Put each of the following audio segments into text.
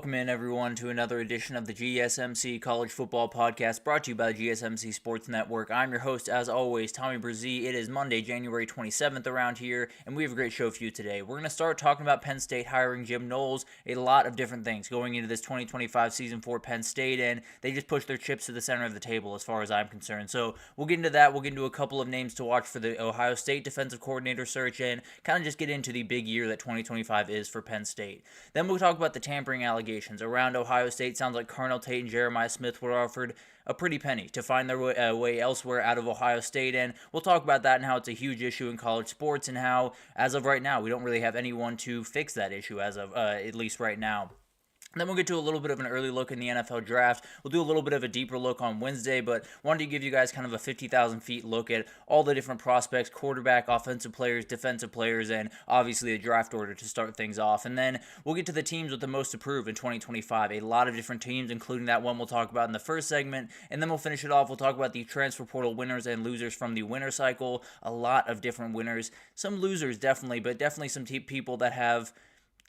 Welcome in, everyone, to another edition of the GSMC College Football Podcast, brought to you by the GSMC Sports Network. I'm your host, as always, Tommy Brzee. It is Monday, January 27th around here, and we have a great show for you today. We're going to start talking about Penn State hiring Jim Knowles, a lot of different things going into this 2025 season for Penn State, and they just pushed their chips to the center of the table as far as I'm concerned. So we'll get into that. We'll get into a couple of names to watch for the Ohio State defensive coordinator search, and kind of just get into the big year that 2025 is for Penn State. Then we'll talk about the tampering allegations around Ohio State. Sounds like Carnell Tate and Jeremiah Smith were offered a pretty penny to find their way elsewhere out of Ohio State, and we'll talk about that and how it's a huge issue in college sports and how, as of right now, we don't really have anyone to fix that issue as of at least right now. Then we'll get to a little bit of an early look in the NFL draft. We'll do a little bit of a deeper look on Wednesday, but wanted to give you guys kind of a 50,000 feet look at all the different prospects, quarterback, offensive players, defensive players, and obviously the draft order to start things off. And then we'll get to the teams with the most to prove in 2025. A lot of different teams, including that one we'll talk about in the first segment. And then we'll finish it off. We'll talk about the transfer portal winners and losers from the winter cycle. A lot of different winners. Some losers, definitely, but definitely some people that have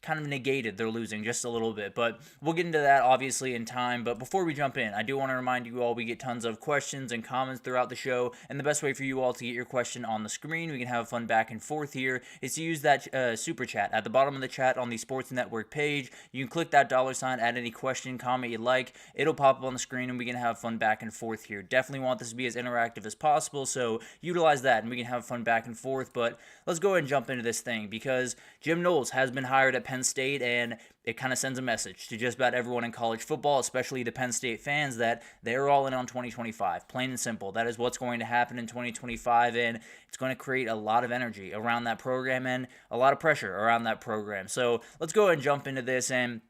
kind of negated their losing just a little bit, but we'll get into that obviously in time. But before we jump in, I do want to remind you all we get tons of questions and comments throughout the show, and the best way for you all to get your question on the screen, we can have fun back and forth here, is to use that super chat at the bottom of the chat on the Sports Network page. You can click that $, add any question, comment you'd like, it'll pop up on the screen, and we can have fun back and forth here. Definitely want this to be as interactive as possible, so utilize that and we can have fun back and forth. But let's go ahead and jump into this thing, because Jim Knowles has been hired at Penn State, and it kind of sends a message to just about everyone in college football, especially the Penn State fans, that they're all in on 2025. Plain and simple. That is what's going to happen in 2025, and it's going to create a lot of energy around that program and a lot of pressure around that program. So let's go ahead and jump into this, and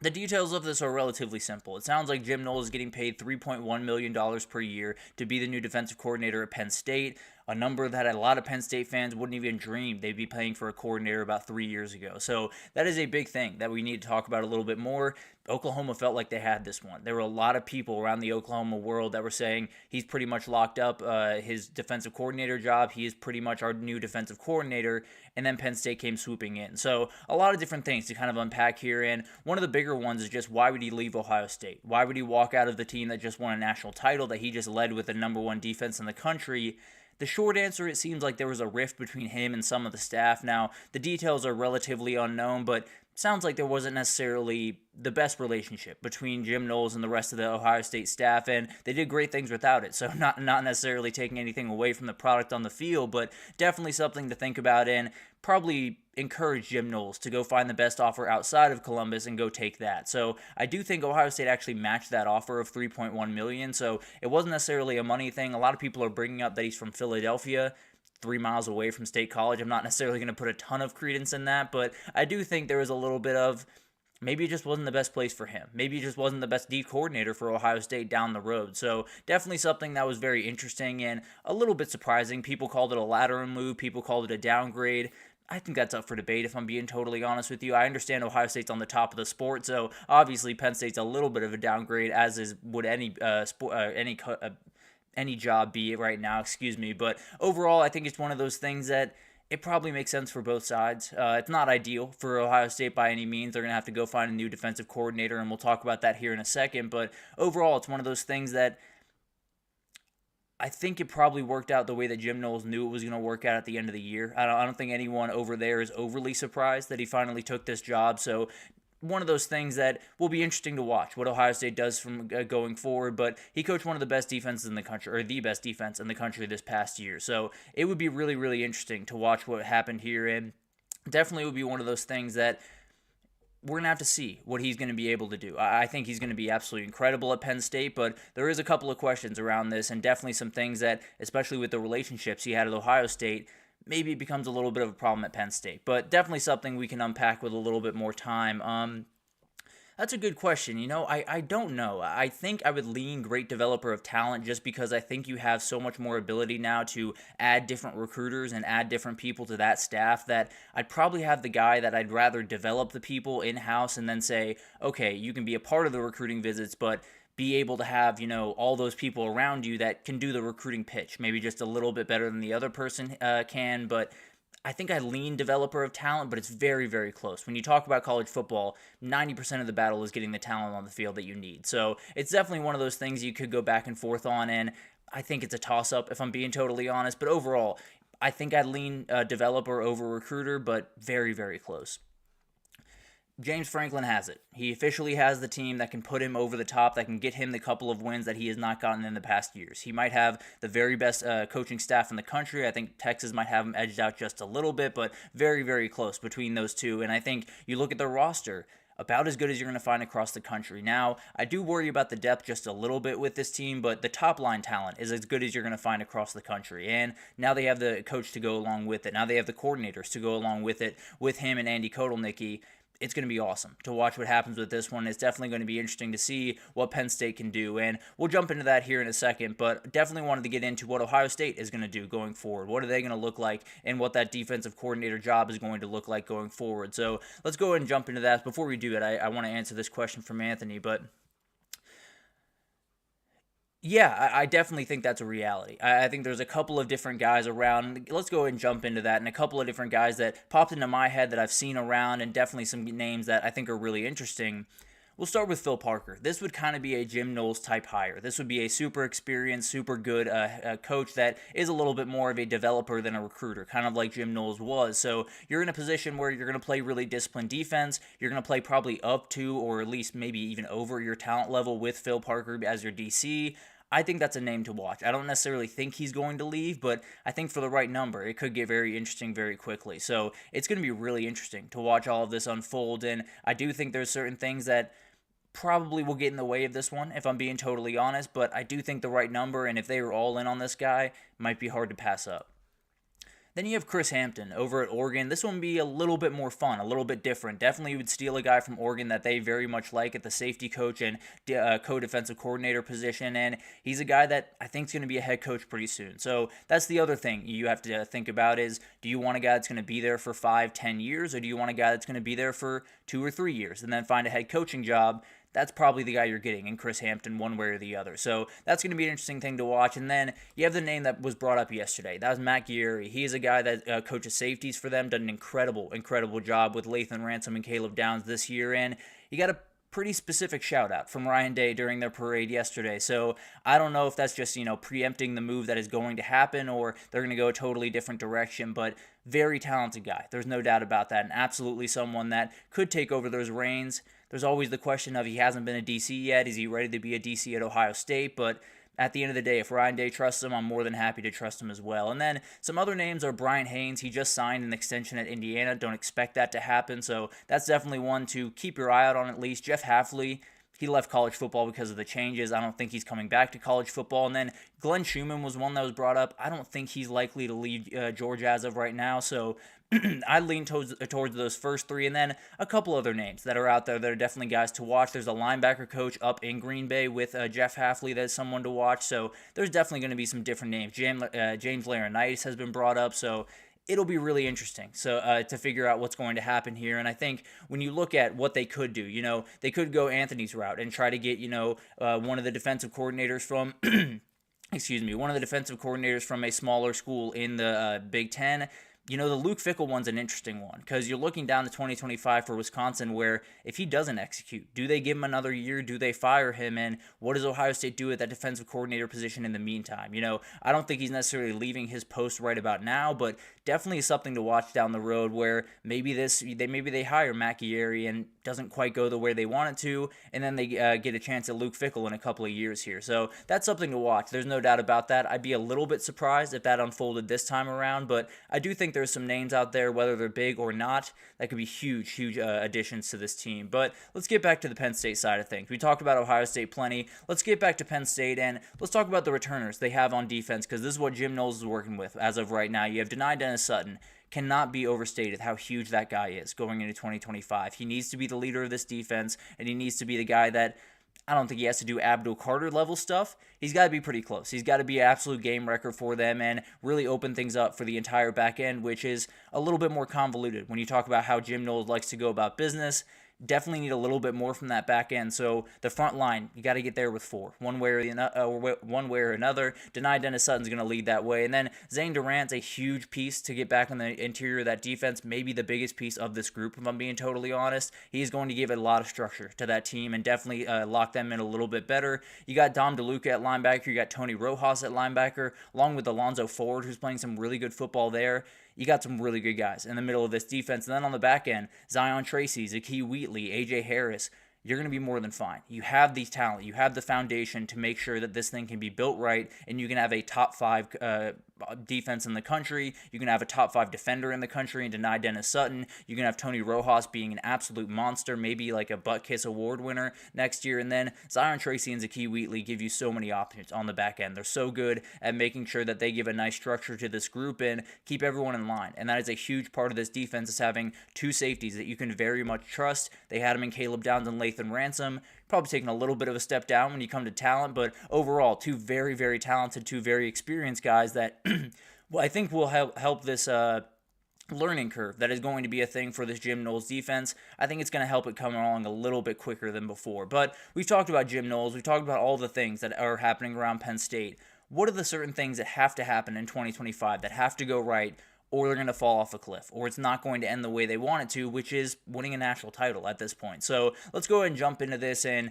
the details of this are relatively simple. It sounds like Jim Knowles is getting paid $3.1 million per year to be the new defensive coordinator at Penn State, a number that a lot of Penn State fans wouldn't even dream they'd be paying for a coordinator about 3 years ago. So that is a big thing that we need to talk about a little bit more. Oklahoma felt like they had this one. There were a lot of people around the Oklahoma world that were saying he's pretty much locked up his defensive coordinator job. He is pretty much our new defensive coordinator. And then Penn State came swooping in. So a lot of different things to kind of unpack here. And one of the bigger ones is just, why would he leave Ohio State? Why would he walk out of the team that just won a national title, that he just led with the number one defense in the country? The short answer, it seems like there was a rift between him and some of the staff. Now, the details are relatively unknown, but it sounds like there wasn't necessarily the best relationship between Jim Knowles and the rest of the Ohio State staff, and they did great things without it. So not necessarily taking anything away from the product on the field, but definitely something to think about, and probably encourage Jim Knowles to go find the best offer outside of Columbus and go take that. So I do think Ohio State actually matched that offer of $3.1 million, so it wasn't necessarily a money thing. A lot of people are bringing up that he's from Philadelphia, 3 miles away from State College. I'm not necessarily going to put a ton of credence in that, but I do think there was a little bit of, maybe it just wasn't the best place for him. Maybe it just wasn't the best D coordinator for Ohio State down the road. So definitely something that was very interesting and a little bit surprising. People called it a lateral move. People called it a downgrade. I think that's up for debate, if I'm being totally honest with you. I understand Ohio State's on the top of the sport, so obviously Penn State's a little bit of a downgrade, as would any job be right now, but overall I think it's one of those things that it probably makes sense for both sides. It's not ideal for Ohio State by any means. They're going to have to go find a new defensive coordinator, and we'll talk about that here in a second, but overall it's one of those things that I think it probably worked out the way that Jim Knowles knew it was going to work out at the end of the year. I don't think anyone over there is overly surprised that he finally took this job, so one of those things that will be interesting to watch, what Ohio State does from going forward. But he coached one of the best defenses in the country, or the best defense in the country this past year. So it would be really, really interesting to watch what happened here. And definitely would be one of those things that we're going to have to see what he's going to be able to do. I think he's going to be absolutely incredible at Penn State, but there is a couple of questions around this, and definitely some things that, especially with the relationships he had at Ohio State, maybe it becomes a little bit of a problem at Penn State, but definitely something we can unpack with a little bit more time. That's a good question. I don't know. I think I would lean great developer of talent, just because I think you have so much more ability now to add different recruiters and add different people to that staff, that I'd probably have the guy that I'd rather develop the people in-house and then say, okay, you can be a part of the recruiting visits, but be able to have, all those people around you that can do the recruiting pitch, maybe just a little bit better than the other person can, but I think I lean developer of talent, but it's very, very close. When you talk about college football, 90% of the battle is getting the talent on the field that you need. So it's definitely one of those things you could go back and forth on, and I think it's a toss-up if I'm being totally honest. But overall, I think I'd lean developer over recruiter, but very, very close. James Franklin has it. He officially has the team that can put him over the top, that can get him the couple of wins that he has not gotten in the past years. He might have the very best coaching staff in the country. I think Texas might have him edged out just a little bit, but very, very close between those two. And I think you look at the roster, about as good as you're going to find across the country. Now, I do worry about the depth just a little bit with this team, but the top line talent is as good as you're going to find across the country. And now they have the coach to go along with it. Now they have the coordinators to go along with it, with him and Andy Kotelnicki. It's going to be awesome to watch what happens with this one. It's definitely going to be interesting to see what Penn State can do, and we'll jump into that here in a second, but definitely wanted to get into what Ohio State is going to do going forward. What are they going to look like, and what that defensive coordinator job is going to look like going forward. So let's go ahead and jump into that. Before we do it, I want to answer this question from Anthony, but yeah, I definitely think that's a reality. I think there's a couple of different guys around. Let's go ahead and jump into that. And a couple of different guys that popped into my head that I've seen around, and definitely some names that I think are really interesting. We'll start with Phil Parker. This would kind of be a Jim Knowles type hire. This would be a super experienced, super good coach that is a little bit more of a developer than a recruiter, kind of like Jim Knowles was. So you're in a position where you're going to play really disciplined defense. You're going to play probably up to, or at least maybe even over your talent level with Phil Parker as your DC. I think that's a name to watch. I don't necessarily think he's going to leave, but I think for the right number, it could get very interesting very quickly. So it's going to be really interesting to watch all of this unfold, and I do think there's certain things that probably will get in the way of this one, if I'm being totally honest, but I do think the right number, and if they were all in on this guy, might be hard to pass up. Then you have Chris Hampton over at Oregon. This one would be a little bit more fun, a little bit different. Definitely would steal a guy from Oregon that they very much like at the safety coach and co-defensive coordinator position, and he's a guy that I think is going to be a head coach pretty soon. So that's the other thing you have to think about is, do you want a guy that's going to be there for 5-10 years, or do you want a guy that's going to be there for 2 or 3 years and then find a head coaching job? That's probably the guy you're getting in Chris Hampton one way or the other. So that's going to be an interesting thing to watch. And then you have the name that was brought up yesterday. That was Matt Guerrieri. He is a guy that coaches safeties for them, done an incredible job with Lathan Ransom and Caleb Downs this year. And he got a pretty specific shout out from Ryan Day during their parade yesterday. So I don't know if that's just, preempting the move that is going to happen, or they're going to go a totally different direction, but very talented guy. There's no doubt about that, and absolutely someone that could take over those reins. There's always the question of, he hasn't been a DC yet. Is he ready to be a DC at Ohio State? But at the end of the day, if Ryan Day trusts him, I'm more than happy to trust him as well. And then some other names are Brian Haynes. He just signed an extension at Indiana. Don't expect that to happen. So that's definitely one to keep your eye out on at least. Jeff Hafley, he left college football because of the changes. I don't think he's coming back to college football. And then Glenn Schumann was one that was brought up. I don't think he's likely to leave Georgia as of right now. So I lean towards those first three, and then a couple other names that are out there that are definitely guys to watch. There's a linebacker coach up in Green Bay with Jeff Hafley that's someone to watch. So there's definitely going to be some different names. James Laurinaitis has been brought up, so it'll be really interesting to figure out what's going to happen here. And I think when you look at what they could do, they could go Anthony's route and try to get, one of the defensive coordinators from one of the defensive coordinators from a smaller school in the Big Ten. The Luke Fickell one's an interesting one, because you're looking down to 2025 for Wisconsin, where if he doesn't execute, do they give him another year? Do they fire him? And what does Ohio State do at that defensive coordinator position in the meantime? I don't think he's necessarily leaving his post right about now, but definitely something to watch down the road, where maybe they hire Matt Guerrieri and doesn't quite go the way they want it to, and then they get a chance at Luke Fickell in a couple of years here. So that's something to watch. There's no doubt about that. I'd be a little bit surprised if that unfolded this time around, but I do think there's some names out there, whether they're big or not, that could be huge additions to this team. But let's get back to the Penn State side of things. We talked about Ohio State plenty. Let's get back to Penn State, and let's talk about the returners they have on defense, because this is what Jim Knowles is working with as of right now. You have Dennis Sutton. Cannot be overstated how huge that guy is going into 2025. He needs to be the leader of this defense, and he needs to be the guy that, I don't think he has to do Abdul Carter level stuff. He's got to be pretty close. He's got to be an absolute game wrecker for them and really open things up for the entire back end, which is a little bit more convoluted when you talk about how Jim Knowles likes to go about business. Definitely need a little bit more from that back end. So the front line, you got to get there with 4, one way or another. Dennis Sutton's going to lead that way, and then Zane Durant's a huge piece to get back on the interior of that defense. Maybe the biggest piece of this group, if I'm being totally honest. He's going to give it a lot of structure to that team and definitely lock them in a little bit better. You got Dom DeLuca at linebacker. You got Tony Rojas at linebacker, along with Alonzo Ford, who's playing some really good football there. You got some really good guys in the middle of this defense. And then on the back end, Zion Tracy, Zakee Wheatley, A.J. Harris, you're going to be more than fine. You have the talent. You have the foundation to make sure that this thing can be built right, and you can have a top 5 defense in the country. You can have a top 5 defender in the country and Dennis Sutton. You can have Tony Rojas being an absolute monster, maybe like a butt kiss award winner next year. And then Zion Tracy and Zakee Wheatley give you so many options on the back end. They're so good at making sure that they give a nice structure to this group and keep everyone in line. And that is a huge part of this defense, is having 2 safeties that you can very much trust. They had them in Caleb Downs and Lathan Ransom. Probably taking a little bit of a step down when you come to talent, but overall, 2 very, very talented, 2 very experienced guys that well, I think will help this learning curve that is going to be a thing for this Jim Knowles defense. I think it's going to help it come along a little bit quicker than before. But we've talked about Jim Knowles. We've talked about all the things that are happening around Penn State. What are the certain things that have to happen in 2025 that have to go right, or they're going to fall off a cliff, or it's not going to end the way they want it to, which is winning a national title at this point? So let's go ahead and jump into this, and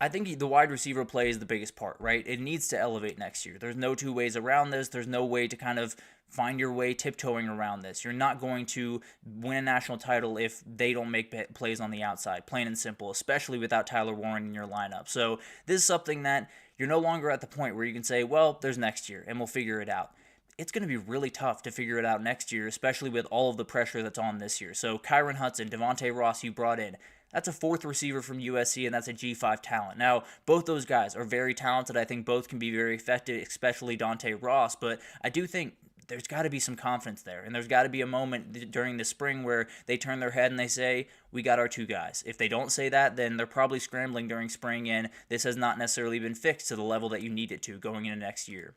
I think the wide receiver play is the biggest part, right? It needs to elevate next year. There's no 2 ways around this. There's no way to kind of find your way tiptoeing around this. You're not going to win a national title if they don't make plays on the outside, plain and simple, especially without Tyler Warren in your lineup. So this is something that you're no longer at the point where you can say, well, there's next year, and we'll figure it out. It's going to be really tough to figure it out next year, especially with all of the pressure that's on this year. So Kyron Hudson, Devontae Ross, you brought in. That's a 4th receiver from USC, and that's a G5 talent. Now, both those guys are very talented. I think both can be very effective, especially Dante Ross, but I do think there's got to be some confidence there, and there's got to be a moment during the spring where they turn their head and they say, we got our 2 guys. If they don't say that, then they're probably scrambling during spring, and this has not necessarily been fixed to the level that you need it to going into next year.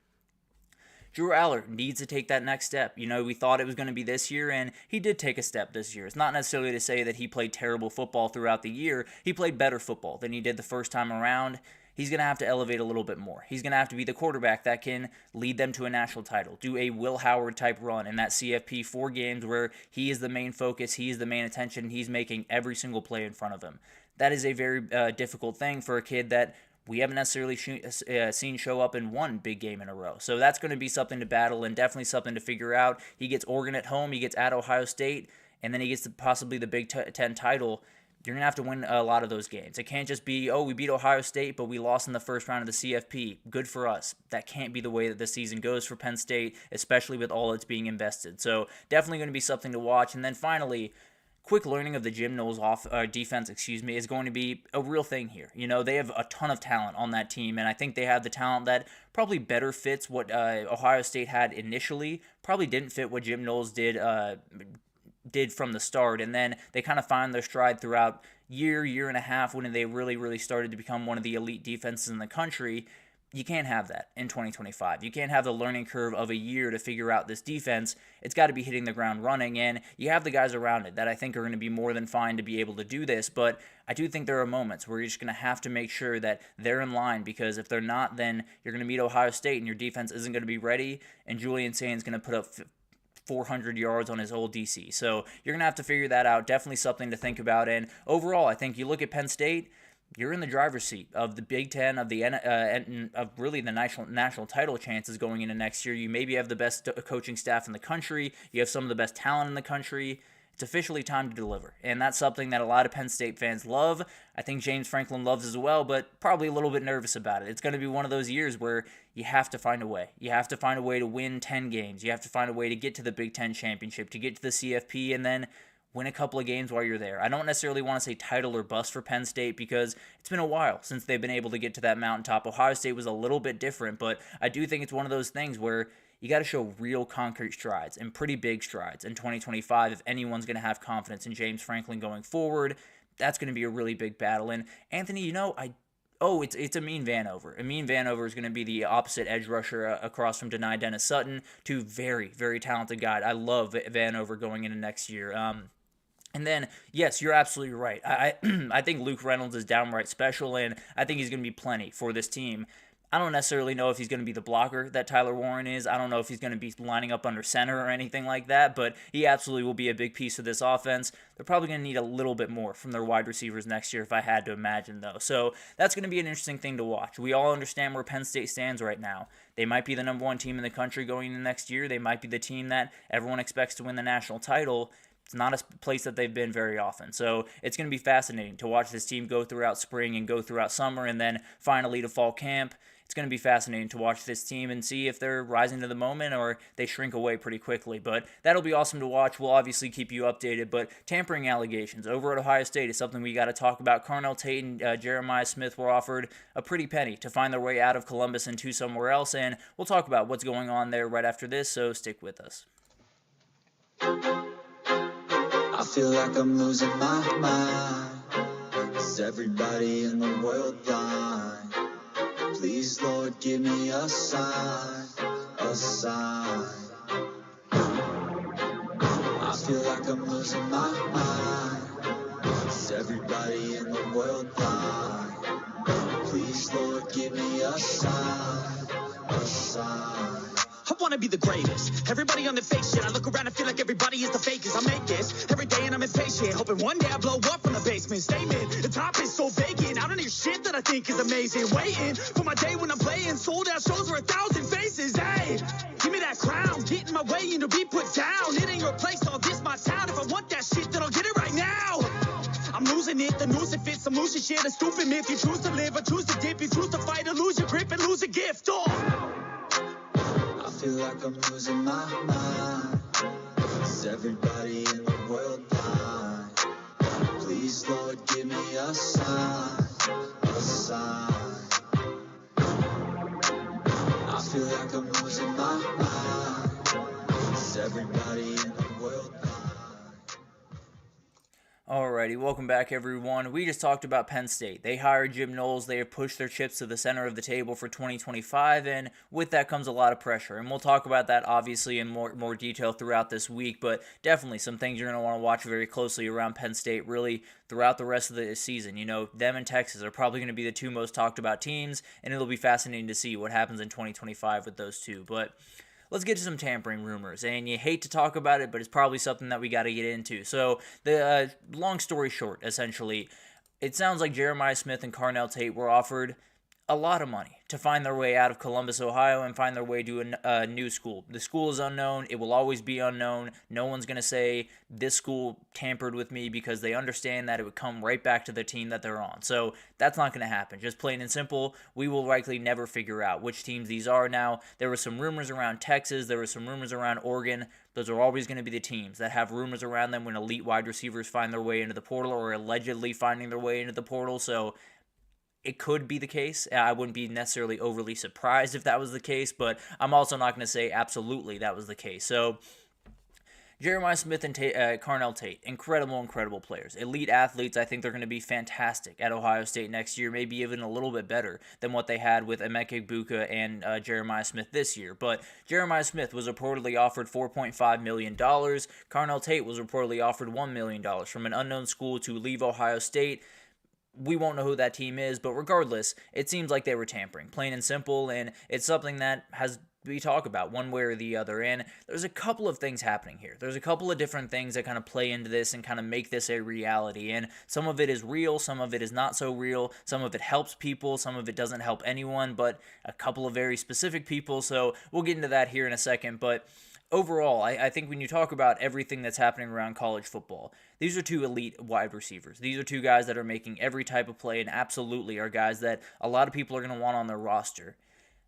Drew Aller needs to take that next step. You know, we thought it was going to be this year, and he did take a step this year. It's not necessarily to say that he played terrible football throughout the year. He played better football than he did the first time around. He's going to have to elevate a little bit more. He's going to have to be the quarterback that can lead them to a national title, do a Will Howard type run in that CFP 4 games where he is the main focus, he is the main attention, he's making every single play in front of him. That is a very difficult thing for a kid that we haven't necessarily seen show up in 1 big game in a row. So that's going to be something to battle and definitely something to figure out. He gets Oregon at home, he gets at Ohio State, and then he gets possibly the Big Ten title. You're going to have to win a lot of those games. It can't just be, oh, we beat Ohio State, but we lost in the first round of the CFP. Good for us. That can't be the way that the season goes for Penn State, especially with all that's being invested. So definitely going to be something to watch. And then finally, quick learning of the Jim Knowles defense, is going to be a real thing here. You know, they have a ton of talent on that team, and I think they have the talent that probably better fits what Ohio State had initially. Probably didn't fit what Jim Knowles did from the start, and then they kind of find their stride throughout year and a half when they really started to become one of the elite defenses in the country. You can't have that in 2025. You can't have the learning curve of a year to figure out this defense. It's got to be hitting the ground running, and you have the guys around it that I think are going to be more than fine to be able to do this, but I do think there are moments where you're just going to have to make sure that they're in line, because if they're not, then you're going to meet Ohio State and your defense isn't going to be ready, and Julian Sain's going to put up 400 yards on his old DC. So you're going to have to figure that out. Definitely something to think about, and overall, I think you look at Penn State, you're in the driver's seat of the Big Ten, of of really the national title chances going into next year. You maybe have the best coaching staff in the country. You have some of the best talent in the country. It's officially time to deliver, and that's something that a lot of Penn State fans love. I think James Franklin loves as well, but probably a little bit nervous about it. It's going to be one of those years where you have to find a way. You have to find a way to win 10 games. You have to find a way to get to the Big Ten championship, to get to the CFP, and then win a couple of games while you're there. I don't necessarily want to say title or bust for Penn State, because it's been a while since they've been able to get to that mountaintop. Ohio State was a little bit different, but I do think it's one of those things where you got to show real concrete strides and pretty big strides in 2025 if anyone's going to have confidence in James Franklin going forward. That's going to be a really big battle. And Anthony, it's Amin Vanover. Amin Vanover is going to be the opposite edge rusher across from Dennis Sutton. 2 very, very talented guys. I love Vanover going into next year. And then, yes, you're absolutely right. I think Luke Reynolds is downright special, and I think he's going to be plenty for this team. I don't necessarily know if he's going to be the blocker that Tyler Warren is. I don't know if he's going to be lining up under center or anything like that, but he absolutely will be a big piece of this offense. They're probably going to need a little bit more from their wide receivers next year, if I had to imagine, though. So that's going to be an interesting thing to watch. We all understand where Penn State stands right now. They might be the number one team in the country going into next year. They might be the team that everyone expects to win the national title. It's not a place that they've been very often. So it's going to be fascinating to watch this team go throughout spring and go throughout summer and then finally to fall camp. It's going to be fascinating to watch this team and see if they're rising to the moment or they shrink away pretty quickly. But that'll be awesome to watch. We'll obviously keep you updated. But tampering allegations over at Ohio State is something we got to talk about. Carnell Tate and Jeremiah Smith were offered a pretty penny to find their way out of Columbus and to somewhere else. And we'll talk about what's going on there right after this. So stick with us. I feel like I'm losing my mind. Is everybody in the world blind? Please, Lord, give me a sign, a sign. I feel like I'm losing my mind. Is everybody in the world blind? Please, Lord, give me a sign, a sign. I wanna be the greatest. Everybody on the fake shit. I look around and feel like everybody is the fakest. I make this every day and I'm impatient. Hoping one day I blow up from the basement. Statement, the top is so vacant. I don't hear shit that I think is amazing. Waiting for my day when I'm playing. Sold out shows for 1,000 faces. Hey, give me that crown. Get in my way and to be put down. It ain't your place, all this my town. If I want that shit, then I'll get it right now. I'm losing it, the noose it fits. Some losing shit, a stupid myth. You choose to live or choose to dip. You choose to fight or lose your grip and lose a gift. Oh. I feel like I'm losing my mind. Is everybody in the world blind? Please, Lord, give me a sign, a sign. I feel like I'm losing my mind. Is everybody in the world blind? Alrighty, welcome back everyone. We just talked about Penn State. They hired Jim Knowles. They have pushed their chips to the center of the table for 2025, and with that comes a lot of pressure. And we'll talk about that obviously in more detail throughout this week, but definitely some things you're going to want to watch very closely around Penn State really throughout the rest of the season. You know, them and Texas are probably going to be the two most talked about teams, and it'll be fascinating to see what happens in 2025 with those two. But let's get to some tampering rumors, and you hate to talk about it, but it's probably something that we got to get into. So, the long story short, essentially, it sounds like Jeremiah Smith and Carnell Tate were offered a lot of money to find their way out of Columbus, Ohio, and find their way to a new school. The school is unknown. It will always be unknown. No one's going to say this school tampered with me because they understand that it would come right back to the team that they're on. So that's not going to happen. Just plain and simple, we will likely never figure out which teams these are now. There were some rumors around Texas. There were some rumors around Oregon. Those are always going to be the teams that have rumors around them when elite wide receivers find their way into the portal or allegedly finding their way into the portal. So it could be the case. I wouldn't be necessarily overly surprised if that was the case, but I'm also not going to say absolutely that was the case. So Jeremiah Smith and Carnell Tate, incredible players. Elite athletes. I think they're going to be fantastic at Ohio State next year, maybe even a little bit better than what they had with Emeka Egbuka and Jeremiah Smith this year. But Jeremiah Smith was reportedly offered $4.5 million. Carnell Tate was reportedly offered $1 million from an unknown school to leave Ohio State. We won't know who that team is, but regardless, it seems like they were tampering, plain and simple, and it's something that has we talk about one way or the other. And there's a couple of things happening here. There's a couple of different things that kind of play into this and kind of make this a reality. And some of it is real, some of it is not so real, some of it helps people, some of it doesn't help anyone, but a couple of very specific people. So we'll get into that here in a second. But overall, I think when you talk about everything that's happening around college football, these are two elite wide receivers. These are two guys that are making every type of play and absolutely are guys that a lot of people are going to want on their roster.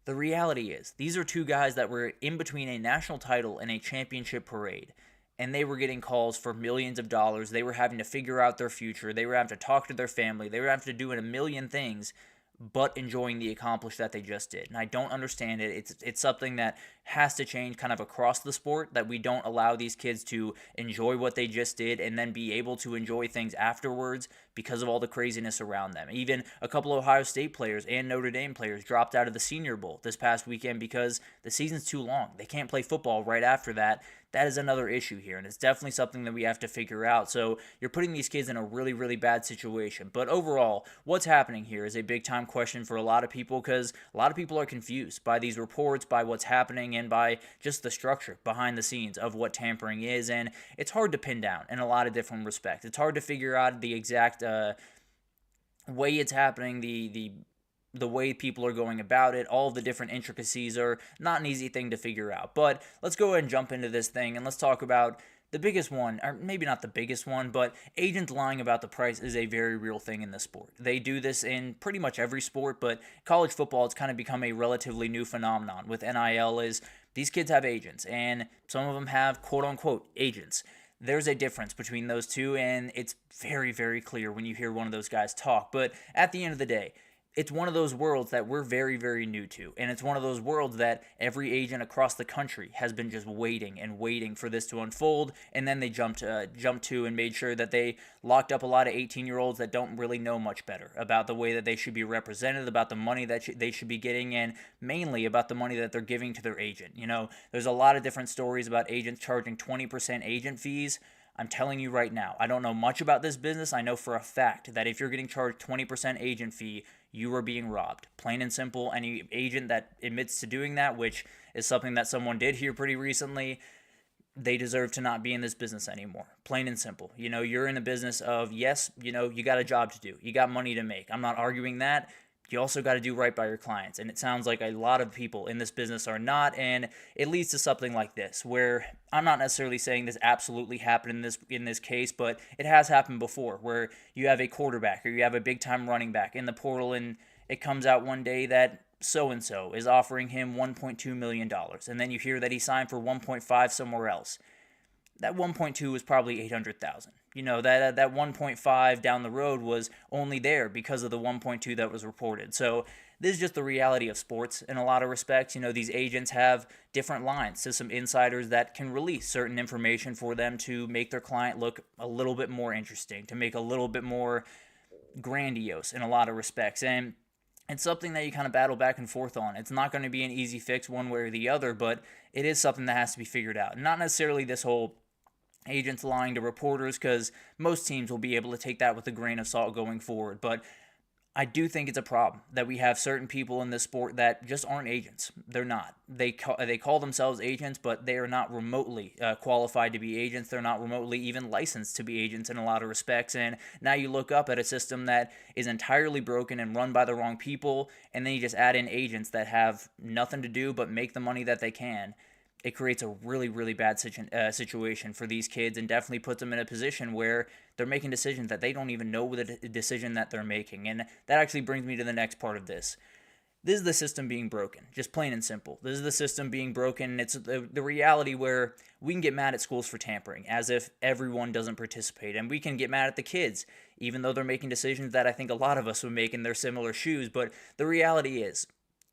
The reality is, these are two guys that were in between a national title and a championship parade, and they were getting calls for millions of dollars. They were having to figure out their future. They were having to talk to their family. They were having to do a million things, but enjoying the accomplishment that they just did. And I don't understand it. It's something that has to change kind of across the sport, that we don't allow these kids to enjoy what they just did and then be able to enjoy things afterwards because of all the craziness around them. Even a couple of Ohio State players and Notre Dame players dropped out of the Senior Bowl this past weekend because the season's too long. They can't play football right after that. that is another issue here, and it's definitely something that we have to figure out. So you're putting these kids in a really, really bad situation. But overall, what's happening here is a big-time question for a lot of people, because a lot of people are confused by these reports, by what's happening, and by just the structure behind the scenes of what tampering is, and it's hard to pin down in a lot of different respects. It's hard to figure out the exact way it's happening, the way people are going about it. All of the different intricacies are not an easy thing to figure out. But let's go ahead and jump into this thing, and let's talk about the biggest one, or maybe not the biggest one, but agents lying about the price is a very real thing in this sport. They do this in pretty much every sport, but college football has kind of become a relatively new phenomenon with NIL. Is these kids have agents, and some of them have quote-unquote agents. There's a difference between those two, and it's very, very clear when you hear one of those guys talk. But at the end of the day, it's one of those worlds that we're very, very new to, and it's one of those worlds that every agent across the country has been just waiting and waiting for this to unfold, and then they jumped to and made sure that they locked up a lot of 18-year-olds that don't really know much better about the way that they should be represented, about the money that they should be getting, and mainly about the money that they're giving to their agent. You know, there's a lot of different stories about agents charging 20% agent fees. I'm telling you right now, I don't know much about this business. I know for a fact that if you're getting charged 20% agent fee, you are being robbed. Plain and simple. Any agent that admits to doing that, which is something that someone did here pretty recently, they deserve to not be in this business anymore. Plain and simple. You know, you're in the business of, yes, you know, you got a job to do. You got money to make. I'm not arguing that. You also got to do right by your clients. And it sounds like a lot of people in this business are not, and it leads to something like this, where I'm not necessarily saying this absolutely happened in this case, but it has happened before, where you have a quarterback or you have a big-time running back in the portal, and it comes out one day that so-and-so is offering him $1.2 million, and then you hear that he signed for 1.5 somewhere else. That 1.2 was probably 800,000. You know, that 1.5 down the road was only there because of the 1.2 that was reported. So this is just the reality of sports in a lot of respects. You know, these agents have different lines to some insiders that can release certain information for them to make their client look a little bit more interesting, to make a little bit more grandiose in a lot of respects. And it's something that you kind of battle back and forth on. It's not going to be an easy fix one way or the other, but it is something that has to be figured out. Not necessarily this whole agents lying to reporters, because most teams will be able to take that with a grain of salt going forward. But I do think it's a problem that we have certain people in this sport that just aren't agents. They're not. They call themselves agents, but they are not remotely qualified to be agents. They're not remotely even licensed to be agents in a lot of respects. And now you look up at a system that is entirely broken and run by the wrong people, and then you just add in agents that have nothing to do but make the money that they can. It creates a really, really bad situation for these kids, and definitely puts them in a position where they're making decisions that they don't even know the decision that they're making. And that actually brings me to the next part of this. This is the system being broken, just plain and simple. This is the system being broken. It's the reality where we can get mad at schools for tampering, as if everyone doesn't participate. And we can get mad at the kids, even though they're making decisions that I think a lot of us would make in their similar shoes. But the reality is,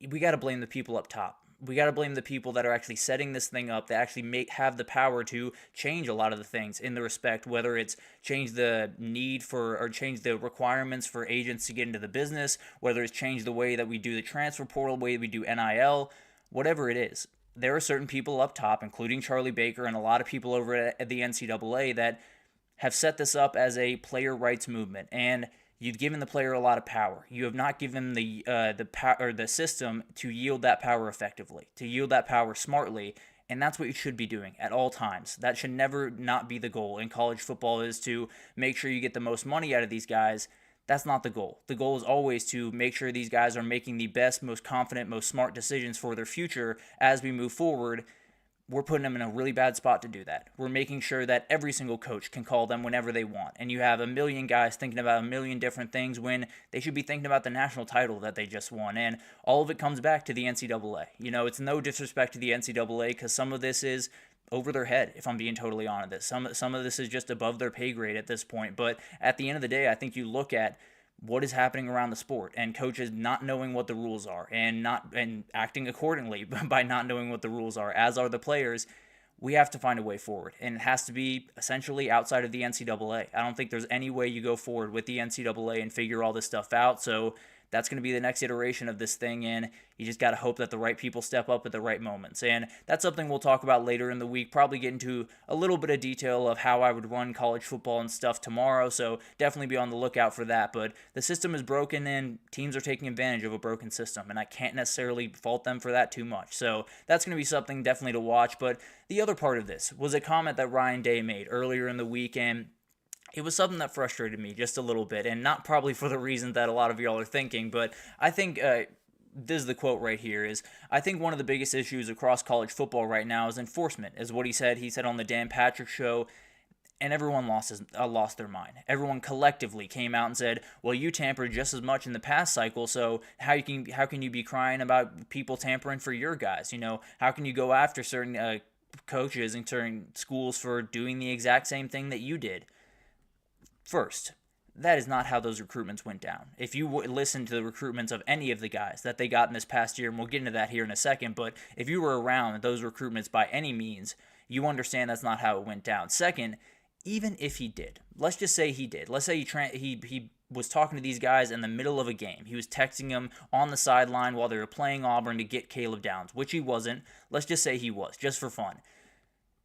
we got to blame the people up top. We got to blame the people that are actually setting this thing up, that actually have the power to change a lot of the things in the respect, whether it's change the need for or change the requirements for agents to get into the business, whether it's change the way that we do the transfer portal, the way we do NIL, whatever it is. There are certain people up top, including Charlie Baker and a lot of people over at the NCAA, that have set this up as a player rights movement, and you've given the player a lot of power. You have not given the system to yield that power effectively, to yield that power smartly, and that's what you should be doing at all times. That should never not be the goal in college football, is to make sure you get the most money out of these guys. That's not the goal. The goal is always to make sure these guys are making the best, most confident, most smart decisions for their future as we move forward. We're putting them in a really bad spot to do that. We're making sure that every single coach can call them whenever they want. And you have a million guys thinking about a million different things when they should be thinking about the national title that they just won. And all of it comes back to the NCAA. You know, it's no disrespect to the NCAA, because some of this is over their head, if I'm being totally honest. Some of this is just above their pay grade at this point. But at the end of the day, I think you look at what is happening around the sport, and coaches not knowing what the rules are and acting accordingly by not knowing what the rules are, as are the players. We have to find a way forward, and it has to be essentially outside of the NCAA. I don't think there's any way you go forward with the NCAA and figure all this stuff out. So that's going to be the next iteration of this thing, and you just got to hope that the right people step up at the right moments. And that's something we'll talk about later in the week, probably get into a little bit of detail of how I would run college football and stuff tomorrow, so definitely be on the lookout for that. But the system is broken, and teams are taking advantage of a broken system, and I can't necessarily fault them for that too much. So that's going to be something definitely to watch. But the other part of this was a comment that Ryan Day made earlier in the week, and it was something that frustrated me just a little bit, and not probably for the reason that a lot of y'all are thinking, but I think this is the quote right here, is, I think one of the biggest issues across college football right now is enforcement, is what he said. He said on the Dan Patrick Show, and everyone lost their mind. Everyone collectively came out and said, well, you tampered just as much in the past cycle, so how can you be crying about people tampering for your guys? How can you go after certain coaches and certain schools for doing the exact same thing that you did? First, that is not how those recruitments went down. If you listen to the recruitments of any of the guys that they got in this past year, and we'll get into that here in a second, but if you were around those recruitments by any means, you understand that's not how it went down. Second, even if he did, let's just say he did. Let's say he was talking to these guys in the middle of a game. He was texting them on the sideline while they were playing Auburn to get Caleb Downs, which he wasn't. Let's just say he was, just for fun.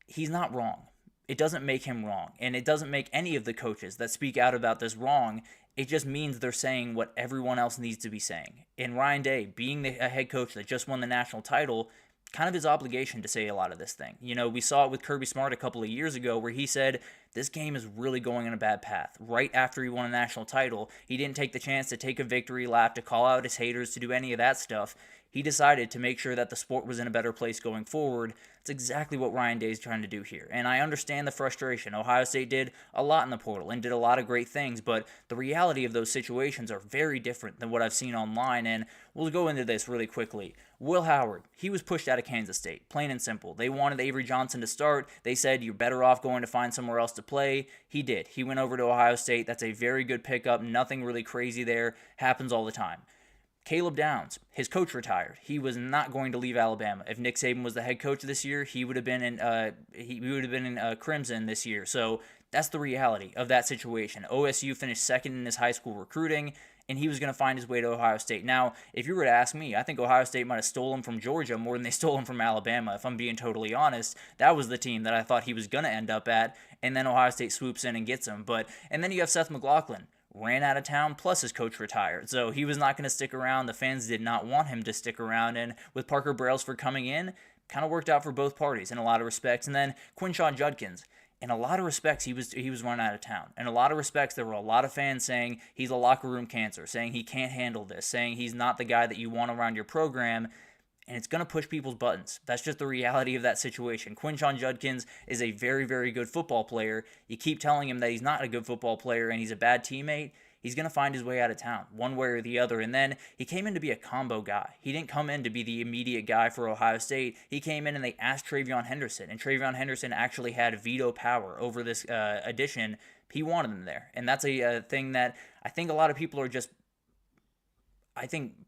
He's not wrong. It doesn't make him wrong, and it doesn't make any of the coaches that speak out about this wrong. It just means they're saying what everyone else needs to be saying. And Ryan Day, being a head coach that just won the national title, kind of his obligation to say a lot of this thing. We saw it with Kirby Smart a couple of years ago where he said, this game is really going on a bad path. Right after he won a national title, he didn't take the chance to take a victory lap, to call out his haters, to do any of that stuff. He decided to make sure that the sport was in a better place going forward. That's exactly what Ryan Day is trying to do here. And I understand the frustration. Ohio State did a lot in the portal and did a lot of great things, but the reality of those situations are very different than what I've seen online, and we'll go into this really quickly. Will Howard, he was pushed out of Kansas State, plain and simple. They wanted Avery Johnson to start. They said, you're better off going to find somewhere else to play. He did. He went over to Ohio State. That's a very good pickup. Nothing really crazy there. Happens all the time. Caleb Downs, his coach retired. He was not going to leave Alabama. If Nick Saban was the head coach this year, he would have been in Crimson this year. So that's the reality of that situation. OSU finished second in his high school recruiting, and he was going to find his way to Ohio State. Now, if you were to ask me, I think Ohio State might have stolen from Georgia more than they stole him from Alabama. If I'm being totally honest, that was the team that I thought he was going to end up at, and then Ohio State swoops in and gets him. And then you have Seth McLaughlin. Ran out of town, plus his coach retired. So he was not going to stick around. The fans did not want him to stick around. And with Parker Brailsford coming in, kind of worked out for both parties in a lot of respects. And then Quinshon Judkins, in a lot of respects, he was run out of town. In a lot of respects, there were a lot of fans saying he's a locker room cancer, saying he can't handle this, saying he's not the guy that you want around your program. And it's going to push people's buttons. That's just the reality of that situation. Quinshon Judkins is a very, very good football player. You keep telling him that he's not a good football player and he's a bad teammate, he's going to find his way out of town, one way or the other. And then he came in to be a combo guy. He didn't come in to be the immediate guy for Ohio State. He came in and they asked TreVeyon Henderson, and TreVeyon Henderson actually had veto power over this addition. He wanted him there. And that's a thing that I think a lot of people are just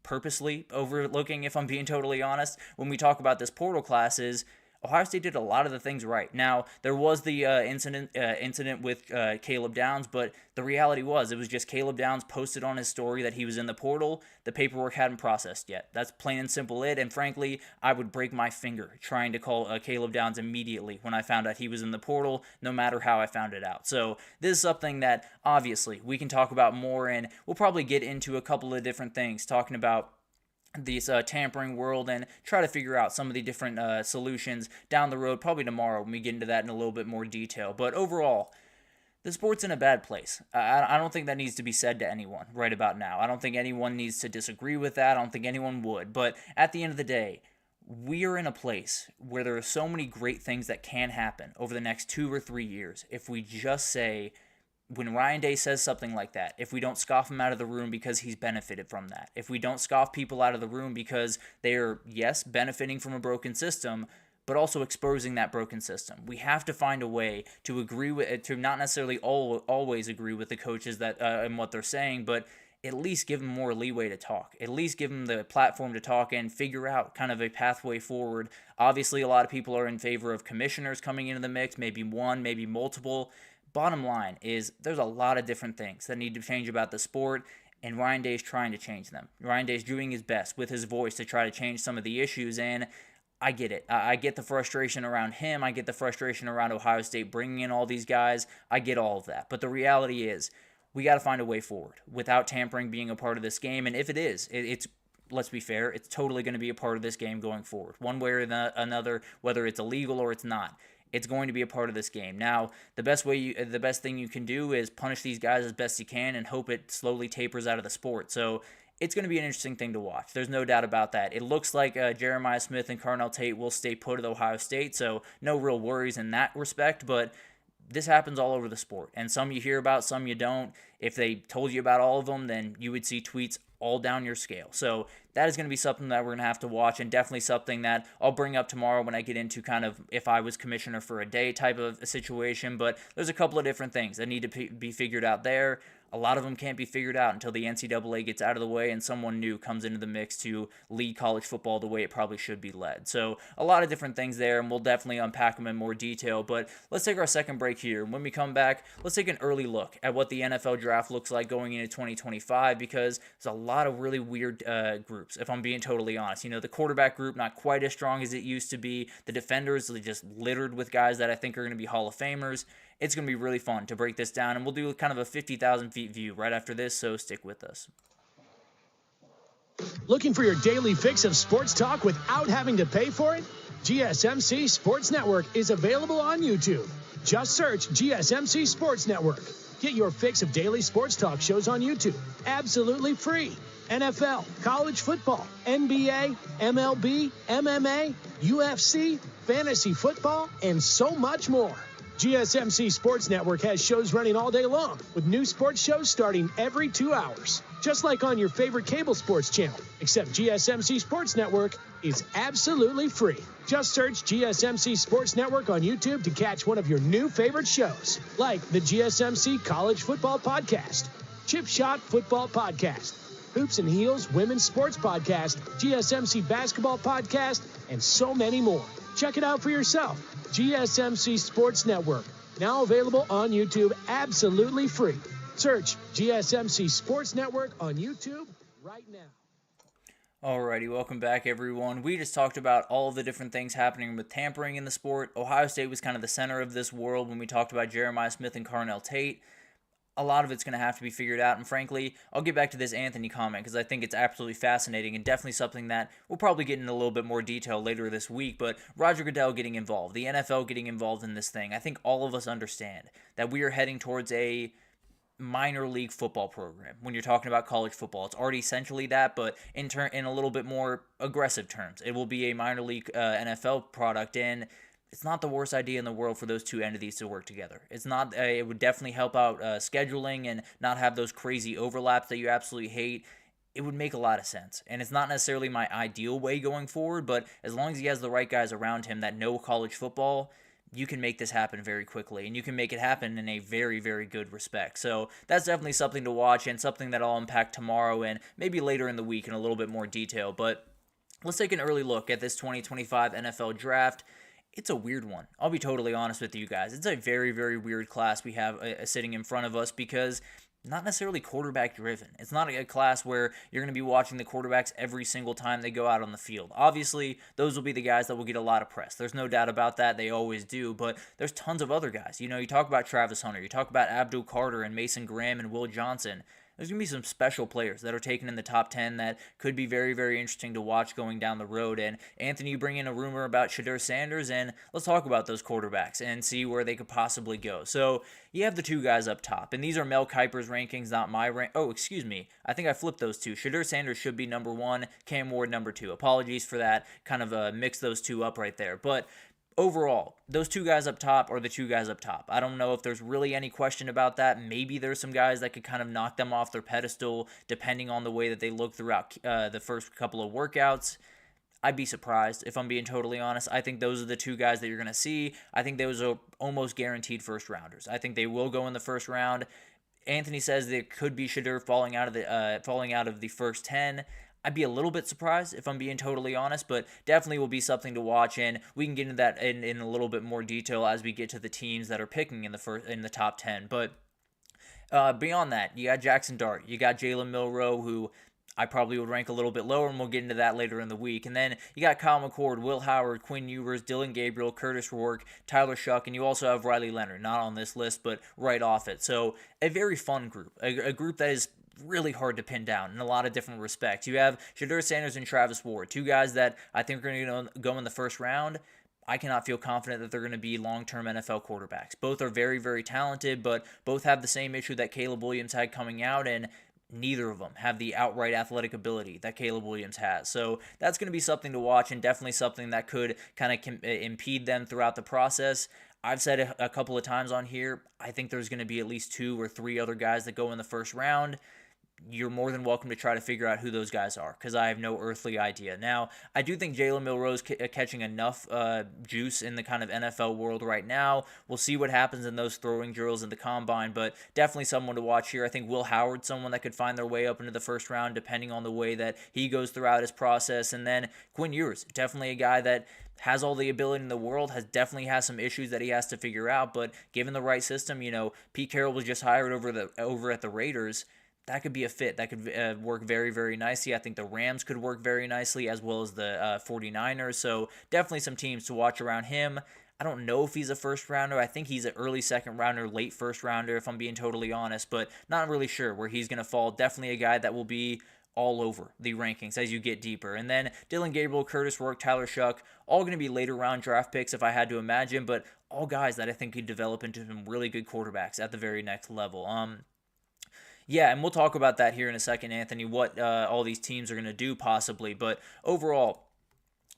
purposely overlooking, if I'm being totally honest, when we talk about this portal classes. Ohio State did a lot of the things right. Now, there was the incident with Caleb Downs, but the reality was it was just Caleb Downs posted on his story that he was in the portal. The paperwork hadn't processed yet. That's plain and simple it, and frankly, I would break my finger trying to call Caleb Downs immediately when I found out he was in the portal, no matter how I found it out. So this is something that, obviously, we can talk about more, and we'll probably get into a couple of different things, talking about this tampering world and try to figure out some of the different solutions down the road, probably tomorrow when we get into that in a little bit more detail. But overall, the sport's in a bad place. I don't think that needs to be said to anyone right about now. I don't think anyone needs to disagree with that. I don't think anyone would. But at the end of the day, we are in a place where there are so many great things that can happen over the next 2 or 3 years if we just say, when Ryan Day says something like that, if we don't scoff him out of the room because he's benefited from that, if we don't scoff people out of the room because they are, yes, benefiting from a broken system, but also exposing that broken system, we have to find a way to agree with, to not necessarily always agree with the coaches that and what they're saying, but at least give them more leeway to talk. At least give them the platform to talk and figure out kind of a pathway forward. Obviously, a lot of people are in favor of commissioners coming into the mix, maybe one, maybe multiple. Bottom line is there's a lot of different things that need to change about the sport. And Ryan Day's trying to change them. Ryan Day's doing his best with his voice to try to change some of the issues, and I get it. I get the frustration around him. I get the frustration around Ohio State bringing in all these guys. I get all of that. But the reality is, we got to find a way forward without tampering being a part of this game. And if it is, it's let's be fair, it's totally going to be a part of this game going forward. One way or another, whether it's illegal or it's not. It's going to be a part of this game. Now, the best thing you can do is punish these guys as best you can and hope it slowly tapers out of the sport. So it's going to be an interesting thing to watch. There's no doubt about that. It looks like Jeremiah Smith and Carnell Tate will stay put at Ohio State, so no real worries in that respect, but this happens all over the sport, and some you hear about, some you don't. If they told you about all of them, then you would see tweets all down your scale. So that is going to be something that we're going to have to watch, and definitely something that I'll bring up tomorrow when I get into kind of if I was commissioner for a day type of a situation. But there's a couple of different things that need to be figured out there. A lot of them can't be figured out until the NCAA gets out of the way and someone new comes into the mix to lead college football the way it probably should be led. So a lot of different things there, and we'll definitely unpack them in more detail. But let's take our second break here. When we come back, let's take an early look at what the NFL draft looks like going into 2025, because there's a lot of really weird groups, if I'm being totally honest. You know, the quarterback group, not quite as strong as it used to be. The defenders are just littered with guys that I think are going to be Hall of Famers. It's going to be really fun to break this down, and we'll do kind of a 50,000 feet view right after this, so stick with us. Looking for your daily fix of sports talk without having to pay for it? GSMC Sports Network is available on YouTube. Just search GSMC Sports Network. Get your fix of daily sports talk shows on YouTube, absolutely free. NFL, college football, NBA, MLB, MMA, UFC, fantasy football, and so much more. GSMC Sports Network has shows running all day long, with new sports shows starting every 2 hours. Just like on your favorite cable sports channel, except GSMC Sports Network is absolutely free. Just search GSMC Sports Network on YouTube to catch one of your new favorite shows, like the GSMC College Football Podcast, Chip Shot Football Podcast, Hoops and Heels Women's Sports Podcast, GSMC Basketball Podcast, and so many more. Check it out for yourself. GSMC Sports Network, now available on YouTube absolutely free. Search GSMC Sports Network on YouTube right now. Alrighty, welcome back everyone. We just talked about all of the different things happening with tampering in the sport. Ohio State was kind of the center of this world when we talked about Jeremiah Smith and Carnell Tate. A lot of it's going to have to be figured out, and frankly, I'll get back to this Anthony comment because I think it's absolutely fascinating and definitely something that we'll probably get in a little bit more detail later this week, but Roger Goodell getting involved, the NFL getting involved in this thing, I think all of us understand that we are heading towards a minor league football program. When you're talking about college football, it's already essentially that, but in a little bit more aggressive terms, it will be a minor league NFL product, and it's not the worst idea in the world for those two entities to work together. It's not. It would definitely help out scheduling and not have those crazy overlaps that you absolutely hate. It would make a lot of sense. And it's not necessarily my ideal way going forward, but as long as he has the right guys around him that know college football, you can make this happen very quickly, and you can make it happen in a very, very good respect. So that's definitely something to watch and something that I'll unpack tomorrow and maybe later in the week in a little bit more detail. But let's take an early look at this 2025 NFL draft. It's a weird one. I'll be totally honest with you guys. It's a very, very weird class we have sitting in front of us because not necessarily quarterback driven. It's not a class where you're going to be watching the quarterbacks every single time they go out on the field. Obviously, those will be the guys that will get a lot of press. There's no doubt about that. They always do, but there's tons of other guys. You know, you talk about Travis Hunter, you talk about Abdul Carter and Mason Graham and Will Johnson. There's going to be some special players that are taken in the top 10 that could be very, very interesting to watch going down the road. And Anthony, you bring in a rumor about Shedeur Sanders, and let's talk about those quarterbacks and see where they could possibly go. So you have the two guys up top, and these are Mel Kiper's rankings, not my rank. Oh, excuse me. I think I flipped those two. Shedeur Sanders should be number 1, Cam Ward number 2. Apologies for that. Kind of mix those two up right there. But overall, those two guys up top are the two guys up top. I don't know if there's really any question about that. Maybe there's some guys that could kind of knock them off their pedestal depending on the way that they look throughout the first couple of workouts. I'd be surprised if I'm being totally honest. I think those are the two guys that you're going to see. I think those are almost guaranteed first rounders. I think they will go in the first round. Anthony says there could be Shedeur falling out of the first 10. I'd be a little bit surprised if I'm being totally honest, but definitely will be something to watch, and we can get into that in a little bit more detail as we get to the teams that are picking in the top 10. But Beyond that, you got Jackson Dart, you got Jalen Milroe, who I probably would rank a little bit lower, and we'll get into that later in the week. And then you got Kyle McCord, Will Howard, Quinn Ewers, Dylan Gabriel, Curtis Rourke, Tyler Shuck, and you also have Riley Leonard, not on this list, but right off it. So a very fun group, a group that is really hard to pin down in a lot of different respects. You have Shedeur Sanders and Travis Ward, two guys that I think are going to go in the first round. I cannot feel confident that they're going to be long-term NFL quarterbacks. Both are very, very talented, but both have the same issue that Caleb Williams had coming out, and neither of them have the outright athletic ability that Caleb Williams has. So that's going to be something to watch, and definitely something that could kind of impede them throughout the process. I've said a couple of times on here, I think there's going to be at least 2 or 3 other guys that go in the first round. You're more than welcome to try to figure out who those guys are, because I have no earthly idea. Now, I do think Jalen Milroe's catching enough juice in the kind of NFL world right now. We'll see what happens in those throwing drills in the combine, but definitely someone to watch here. I think Will Howard, someone that could find their way up into the first round, depending on the way that he goes throughout his process. And then Quinn Ewers, definitely a guy that has all the ability in the world, definitely has some issues that he has to figure out, but given the right system, Pete Carroll was just hired over at the Raiders. That could be a fit. That could work very, very nicely. I think the Rams could work very nicely, as well as the 49ers. So definitely some teams to watch around him. I don't know if he's a first rounder. I think he's an early second rounder, late first rounder, if I'm being totally honest, but not really sure where he's going to fall. Definitely a guy that will be all over the rankings as you get deeper. And then Dylan Gabriel, Curtis Rourke, Tyler Shuck, all going to be later round draft picks if I had to imagine, but all guys that I think could develop into some really good quarterbacks at the very next level. Yeah, and we'll talk about that here in a second, Anthony, what all these teams are going to do possibly. But overall,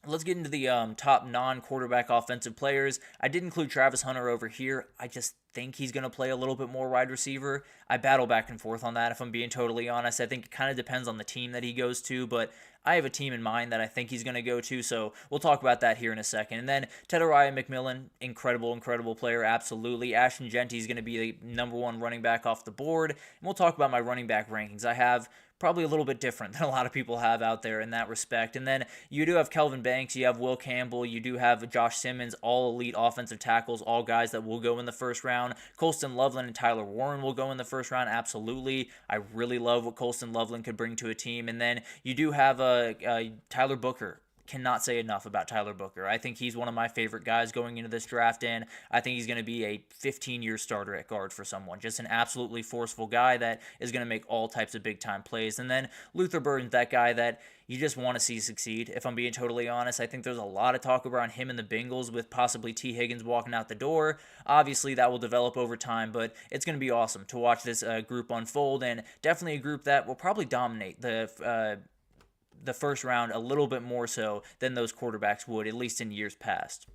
let's get into the top non-quarterback offensive players. I did include Travis Hunter over here. I just think he's going to play a little bit more wide receiver. I battle back and forth on that, if I'm being totally honest. I think it kind of depends on the team that he goes to, but I have a team in mind that I think he's going to go to, so we'll talk about that here in a second. And then Tedariah McMillan, incredible player, absolutely. Ashton Genty is going to be the number 1 running back off the board, and we'll talk about my running back rankings. I have probably a little bit different than a lot of people have out there in that respect. And then you do have Kelvin Banks, you have Will Campbell, you do have Josh Simmons, all elite offensive tackles, all guys that will go in the first round. Colston Loveland and Tyler Warren will go in the first round, absolutely. I really love what Colston Loveland could bring to a team. And then you do have Tyler Booker. Cannot say enough about Tyler Booker. I think he's one of my favorite guys going into this draft, and I think he's going to be a 15-year starter at guard for someone. Just an absolutely forceful guy that is going to make all types of big-time plays. And then Luther Burden's that guy that you just want to see succeed, if I'm being totally honest. I think there's a lot of talk around him and the Bengals with possibly T. Higgins walking out the door. Obviously, that will develop over time, but it's going to be awesome to watch this group unfold, and definitely a group that will probably dominate the first round a little bit more so than those quarterbacks would, at least in years past.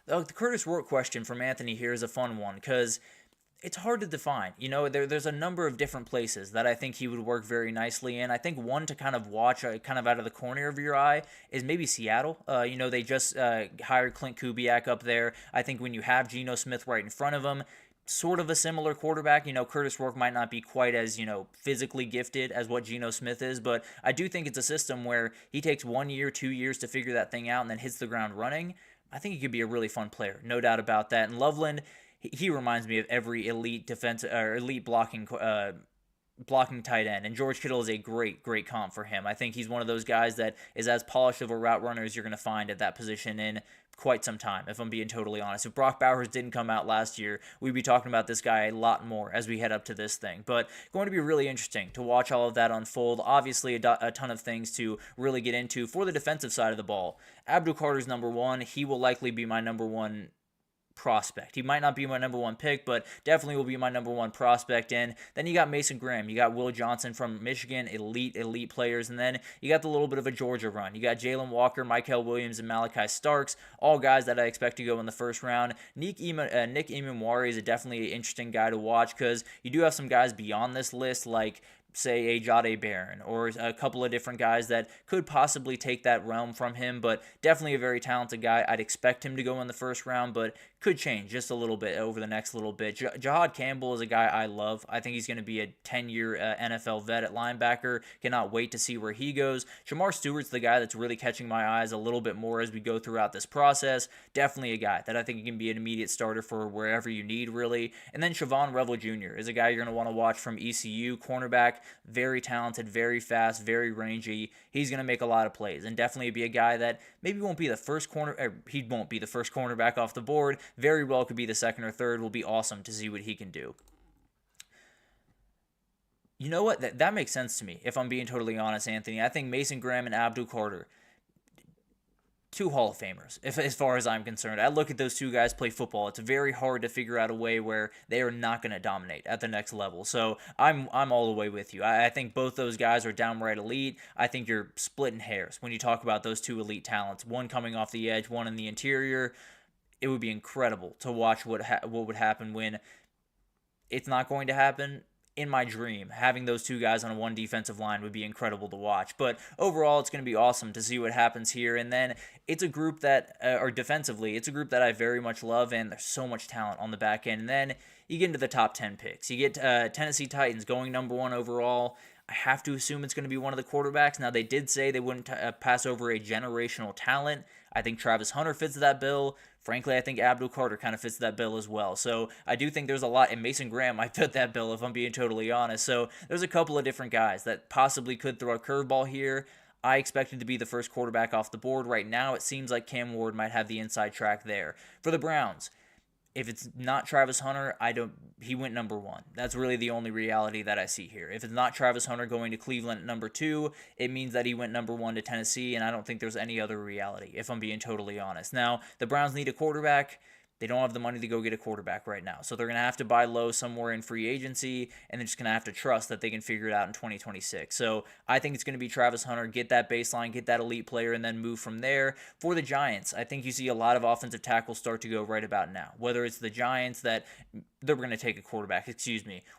The Curtis Rourke question from Anthony here is a fun one because it's hard to define. There's a number of different places that I think he would work very nicely in. I think one to kind of watch kind of out of the corner of your eye is maybe Seattle. They just hired Clint Kubiak up there. I think when you have Geno Smith right in front of him, sort of a similar quarterback. Curtis Rourke might not be quite as, physically gifted as what Geno Smith is, but I do think it's a system where he takes 1 year, 2 years to figure that thing out and then hits the ground running. I think he could be a really fun player, no doubt about that. And Loveland, he reminds me of every elite defense or elite blocking tight end, and George Kittle is a great comp for him. I think he's one of those guys that is as polished of a route runner as you're going to find at that position in quite some time, if I'm being totally honest. If Brock Bowers didn't come out last year, we'd be talking about this guy a lot more as we head up to this thing. But going to be really interesting to watch all of that unfold. Obviously, a ton of things to really get into for the defensive side of the ball. Abdul Carter's number 1. He will likely be my number 1 prospect. He might not be my number 1 pick, but definitely will be my number 1 prospect. And then you got Mason Graham, you got Will Johnson from Michigan, elite players, and then you got the little bit of a Georgia run. You got Jalen Walker, Michael Williams, and Malachi Starks, all guys that I expect to go in the first round. Nick Emmanwari is definitely an interesting guy to watch because you do have some guys beyond this list like say a Jade Barron or a couple of different guys that could possibly take that realm from him, but definitely a very talented guy. I'd expect him to go in the first round, but could change just a little bit over the next little bit. Jahad Campbell is a guy I love. I think he's going to be a 10-year NFL vet at linebacker. Cannot wait to see where he goes. Shamar Stewart's the guy that's really catching my eyes a little bit more as we go throughout this process. Definitely a guy that I think can be an immediate starter for wherever you need, really. And then Siobhan Revel Jr. is a guy you're going to want to watch from ECU, cornerback, very talented, very fast, very rangy. He's going to make a lot of plays and definitely be a guy that maybe won't be the first he won't be the first cornerback off the board. Very well could be the second or third. Will be awesome to see what he can do. You know what? That makes sense to me, if I'm being totally honest, Anthony. I think Mason Graham and Abdul Carter, two Hall of Famers, as far as I'm concerned. I look at those two guys play football. It's very hard to figure out a way where they are not going to dominate at the next level. So I'm all the way with you. I think both those guys are downright elite. I think you're splitting hairs when you talk about those two elite talents. One coming off the edge, one in the interior. It would be incredible to watch what would happen when it's not going to happen. In my dream, having those two guys on one defensive line would be incredible to watch. But overall, it's going to be awesome to see what happens here. And then it's a group that, or defensively, it's a group that I very much love, and there's so much talent on the back end. And then you get into the top 10 picks. You get Tennessee Titans going number 1 overall. I have to assume it's going to be one of the quarterbacks. Now, they did say they wouldn't pass over a generational talent. I think Travis Hunter fits that bill. Frankly, I think Abdul Carter kind of fits that bill as well. So I do think there's a lot, and Mason Graham might fit that bill if I'm being totally honest. So there's a couple of different guys that possibly could throw a curveball here. I expected to be the first quarterback off the board. Right now, it seems like Cam Ward might have the inside track there. For the Browns, if it's not Travis Hunter, he went number 1. That's really the only reality that I see here. If it's not Travis Hunter going to Cleveland at number 2, it means that he went number 1 to Tennessee, and I don't think there's any other reality, if I'm being totally honest. Now, the Browns need a quarterback. They don't have the money to go get a quarterback right now. So they're going to have to buy low somewhere in free agency, and they're just going to have to trust that they can figure it out in 2026. So I think it's going to be Travis Hunter, get that baseline, get that elite player, and then move from there. For the Giants, I think you see a lot of offensive tackles start to go right about now. Whether it's the Giants that they're going to take a quarterback,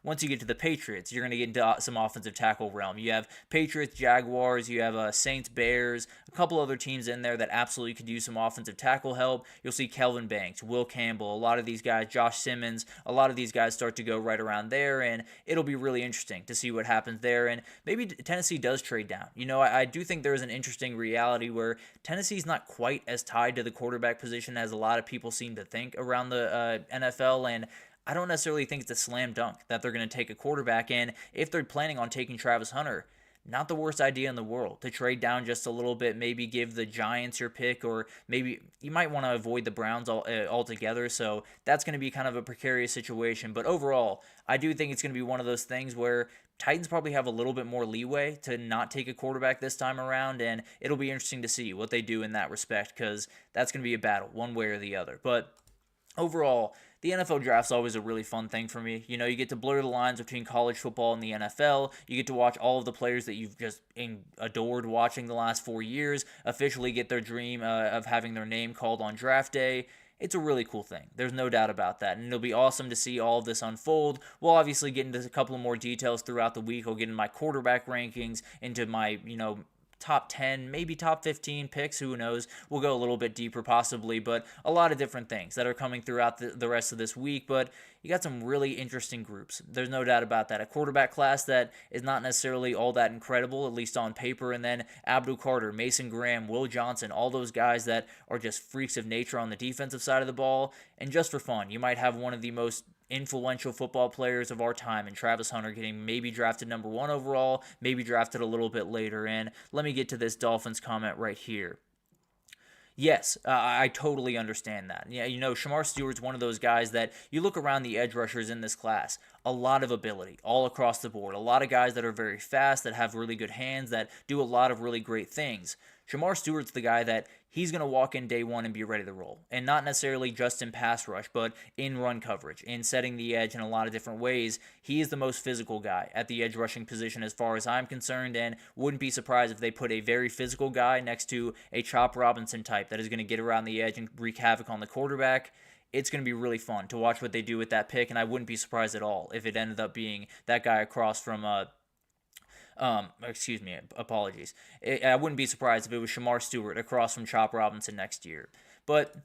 Once you get to the Patriots, you're going to get into some offensive tackle realm. You have Patriots, Jaguars, you have Saints, Bears, a couple other teams in there that absolutely could use some offensive tackle help. You'll see Kelvin Banks, Will Campbell, a lot of these guys, Josh Simmons, a lot of these guys start to go right around there, and it'll be really interesting to see what happens there. And maybe Tennessee does trade down. I do think there's an interesting reality where Tennessee's not quite as tied to the quarterback position as a lot of people seem to think around the NFL, and I don't necessarily think it's a slam dunk that they're going to take a quarterback in. If they're planning on taking Travis Hunter, not the worst idea in the world to trade down just a little bit, maybe give the Giants your pick, or maybe you might want to avoid the Browns altogether. So that's going to be kind of a precarious situation. But overall, I do think it's going to be one of those things where Titans probably have a little bit more leeway to not take a quarterback this time around, and it'll be interesting to see what they do in that respect, because that's going to be a battle one way or the other. But overall, the NFL draft's always a really fun thing for me. You get to blur the lines between college football and the NFL. You get to watch all of the players that you've just adored watching the last 4 years officially get their dream of having their name called on draft day. It's a really cool thing. There's no doubt about that. And it'll be awesome to see all of this unfold. We'll obviously get into a couple of more details throughout the week. I'll get into my quarterback rankings, into my, top 10, maybe top 15 picks, who knows. We'll go a little bit deeper possibly, but a lot of different things that are coming throughout the rest of this week. But you got some really interesting groups. There's no doubt about that. A quarterback class that is not necessarily all that incredible, at least on paper, and then Abdul Carter, Mason Graham, Will Johnson, all those guys that are just freaks of nature on the defensive side of the ball. And just for fun, you might have one of the most influential football players of our time, and Travis Hunter getting maybe drafted number 1 overall, maybe drafted a little bit later. And let me get to this Dolphins comment right here. Yes, I totally understand that. Yeah, Shamar Stewart's one of those guys that you look around the edge rushers in this class, a lot of ability all across the board. A lot of guys that are very fast, that have really good hands, that do a lot of really great things. Shamar Stewart's the guy that he's going to walk in day one and be ready to roll. And not necessarily just in pass rush, but in run coverage, in setting the edge in a lot of different ways. He is the most physical guy at the edge rushing position as far as I'm concerned, and wouldn't be surprised if they put a very physical guy next to a Chop Robinson type that is going to get around the edge and wreak havoc on the quarterback. It's going to be really fun to watch what they do with that pick, and I wouldn't be surprised at all if it ended up being that guy across from Apologies. I wouldn't be surprised if it was Shamar Stewart across from Chop Robinson next year. But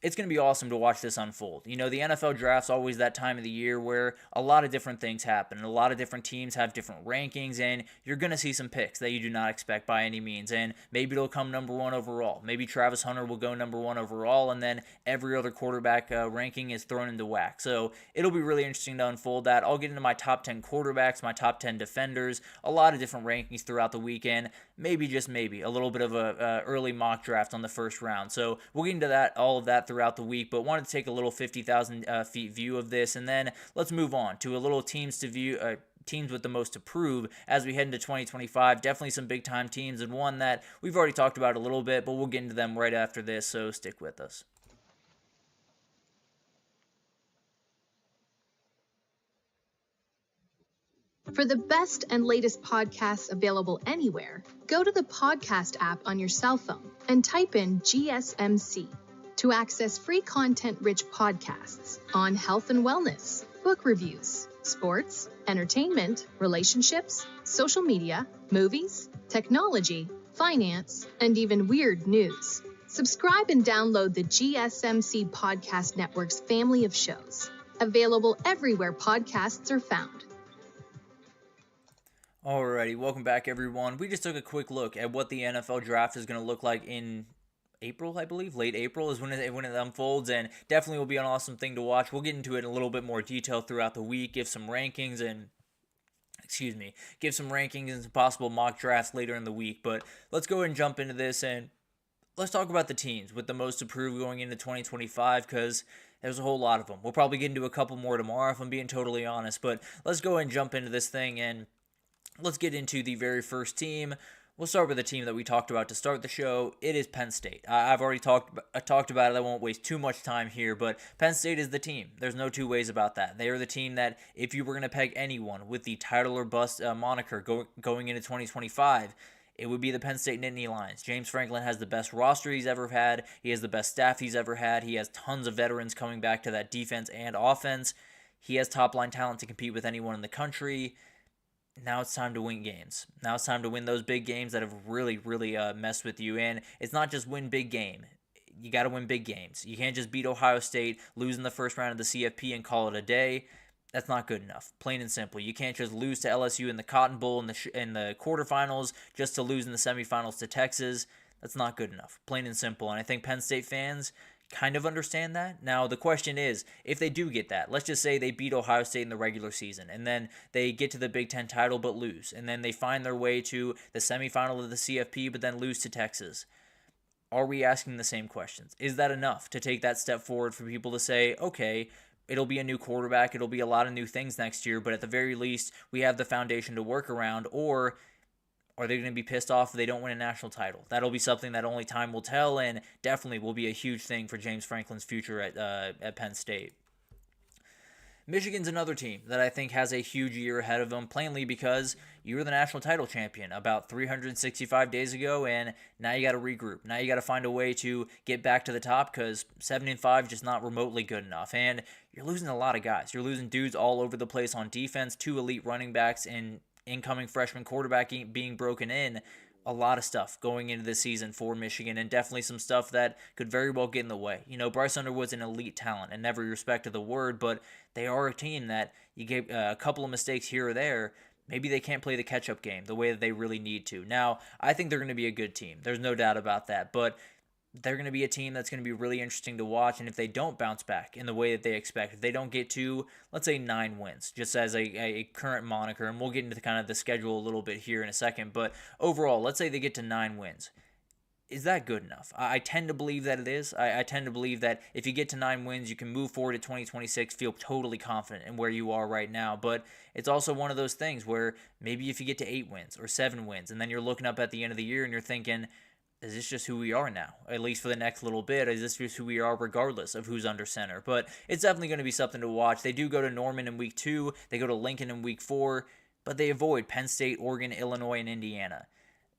it's going to be awesome to watch this unfold. You know, the NFL draft's always that time of the year where a lot of different things happen, and a lot of different teams have different rankings, and you're going to see some picks that you do not expect by any means, and maybe it'll come number one overall. Maybe Travis Hunter will go number one overall, and then every other quarterback ranking is thrown into whack. So it'll be really interesting to unfold that. I'll get into my top 10 quarterbacks, my top 10 defenders, a lot of different rankings throughout the weekend, maybe, just maybe, a little bit of a early mock draft on the first round. So we'll get into all of that throughout the week, but wanted to take a little 50,000 feet view of this, and then let's move on to a little teams with the most to prove as we head into 2025. Definitely some big time teams, and one that we've already talked about a little bit, but we'll get into them right after this, so stick with us. For the best and latest podcasts available anywhere, go to the podcast app on your cell phone and type in GSMC to access free content-rich podcasts on health and wellness, book reviews, sports, entertainment, relationships, social media, movies, technology, finance, and even weird news. Subscribe and download the GSMC Podcast Network's family of shows, available everywhere podcasts are found. Alrighty, welcome back everyone. We just took a quick look at what the NFL draft is going to look like in April, I believe. Late April is when it unfolds, and definitely will be an awesome thing to watch. We'll get into it in a little bit more detail throughout the week, give some rankings and some possible mock drafts later in the week. But let's go ahead and jump into this, and let's talk about the teams with the most to prove going into 2025, because there's a whole lot of them. We'll probably get into a couple more tomorrow if I'm being totally honest, but let's go ahead and jump into this thing, and let's get into the very first team. We'll start with the team that we talked about to start the show. It is Penn State. I've already talked about it. I won't waste too much time here, but Penn State is the team. There's no two ways about that. They are the team that, if you were going to peg anyone with the title or bust moniker going into 2025, it would be the Penn State Nittany Lions. James Franklin has the best roster he's ever had. He has the best staff he's ever had. He has tons of veterans coming back to that defense and offense. He has top-line talent to compete with anyone in the country. Now it's time to win games. Now it's time to win those big games that have really messed with you. And it's not just win big game. You got to win big games. You can't just beat Ohio State, lose in the first round of the CFP, and call it a day. That's not good enough. Plain and simple. You can't just lose to LSU in the Cotton Bowl in the quarterfinals just to lose in the semifinals to Texas. That's not good enough. Plain and simple. And I think Penn State fans kind of understand that. Now, the question is, if they do get that, let's just say they beat Ohio State in the regular season, and then they get to the Big Ten title but lose, and then they find their way to the semifinal of the CFP but then lose to Texas. Are we asking the same questions? Is that enough to take that step forward for people to say, okay, it'll be a new quarterback, it'll be a lot of new things next year, but at the very least, we have the foundation to work around? Or are they going to be pissed off if they don't win a national title? That'll be something that only time will tell, and definitely will be a huge thing for James Franklin's future at Penn State. Michigan's another team that I think has a huge year ahead of them, plainly because you were the national title champion about 365 days ago, and now you got to regroup. Now you got to find a way to get back to the top, because 7-5 is just not remotely good enough, and you're losing a lot of guys. You're losing dudes all over the place on defense, 2 elite running backs, and incoming freshman quarterback being broken in. A lot of stuff going into this season for Michigan, and definitely some stuff that could very well get in the way. You know, Bryce Underwood's an elite talent in every respect of the word, but they are a team that you gave a couple of mistakes here or there. Maybe they can't play the catch-up game the way that they really need to. Now, I think they're going to be a good team. There's no doubt about that, but they're going to be a team that's going to be really interesting to watch, and if they don't bounce back in the way that they expect, if they don't get to, let's say, 9 wins, just as a current moniker, and we'll get into kind of the schedule a little bit here in a second, but overall, let's say they get to 9 wins. Is that good enough? I tend to believe that it is. I tend to believe that if you get to 9 wins, you can move forward to 2026, feel totally confident in where you are right now, but it's also one of those things where maybe if you get to 8 wins or 7 wins, and then you're looking up at the end of the year and you're thinking, is this just who we are now, at least for the next little bit? Is this just who we are regardless of who's under center? But it's definitely going to be something to watch. They do go to Norman in week 2. They go to Lincoln in week 4. But they avoid Penn State, Oregon, Illinois, and Indiana.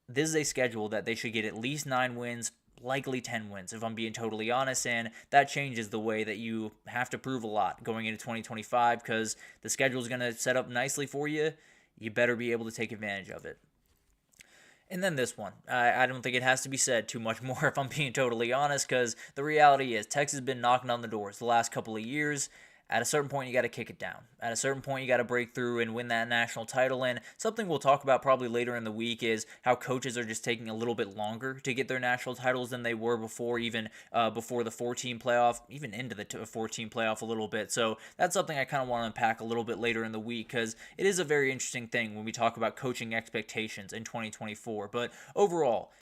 This is a schedule that they should get at least 9 wins, likely 10 wins, if I'm being totally honest. And that changes the way that you have to prove a lot going into 2025, because the schedule is going to set up nicely for you. you better be able to take advantage of it. And then this one. I don't think it has to be said too much more if I'm being totally honest, because the reality is Texas has been knocking on the doors the last couple of years. At a certain point, you got to kick it down. At a certain point, you got to break through and win that national title. And something we'll talk about probably later in the week is how coaches are just taking a little bit longer to get their national titles than they were before, even before the 4-team playoff, even into the 4-team playoff a little bit. So that's something I kind of want to unpack a little bit later in the week, because it is a very interesting thing when we talk about coaching expectations in 2024. But overall,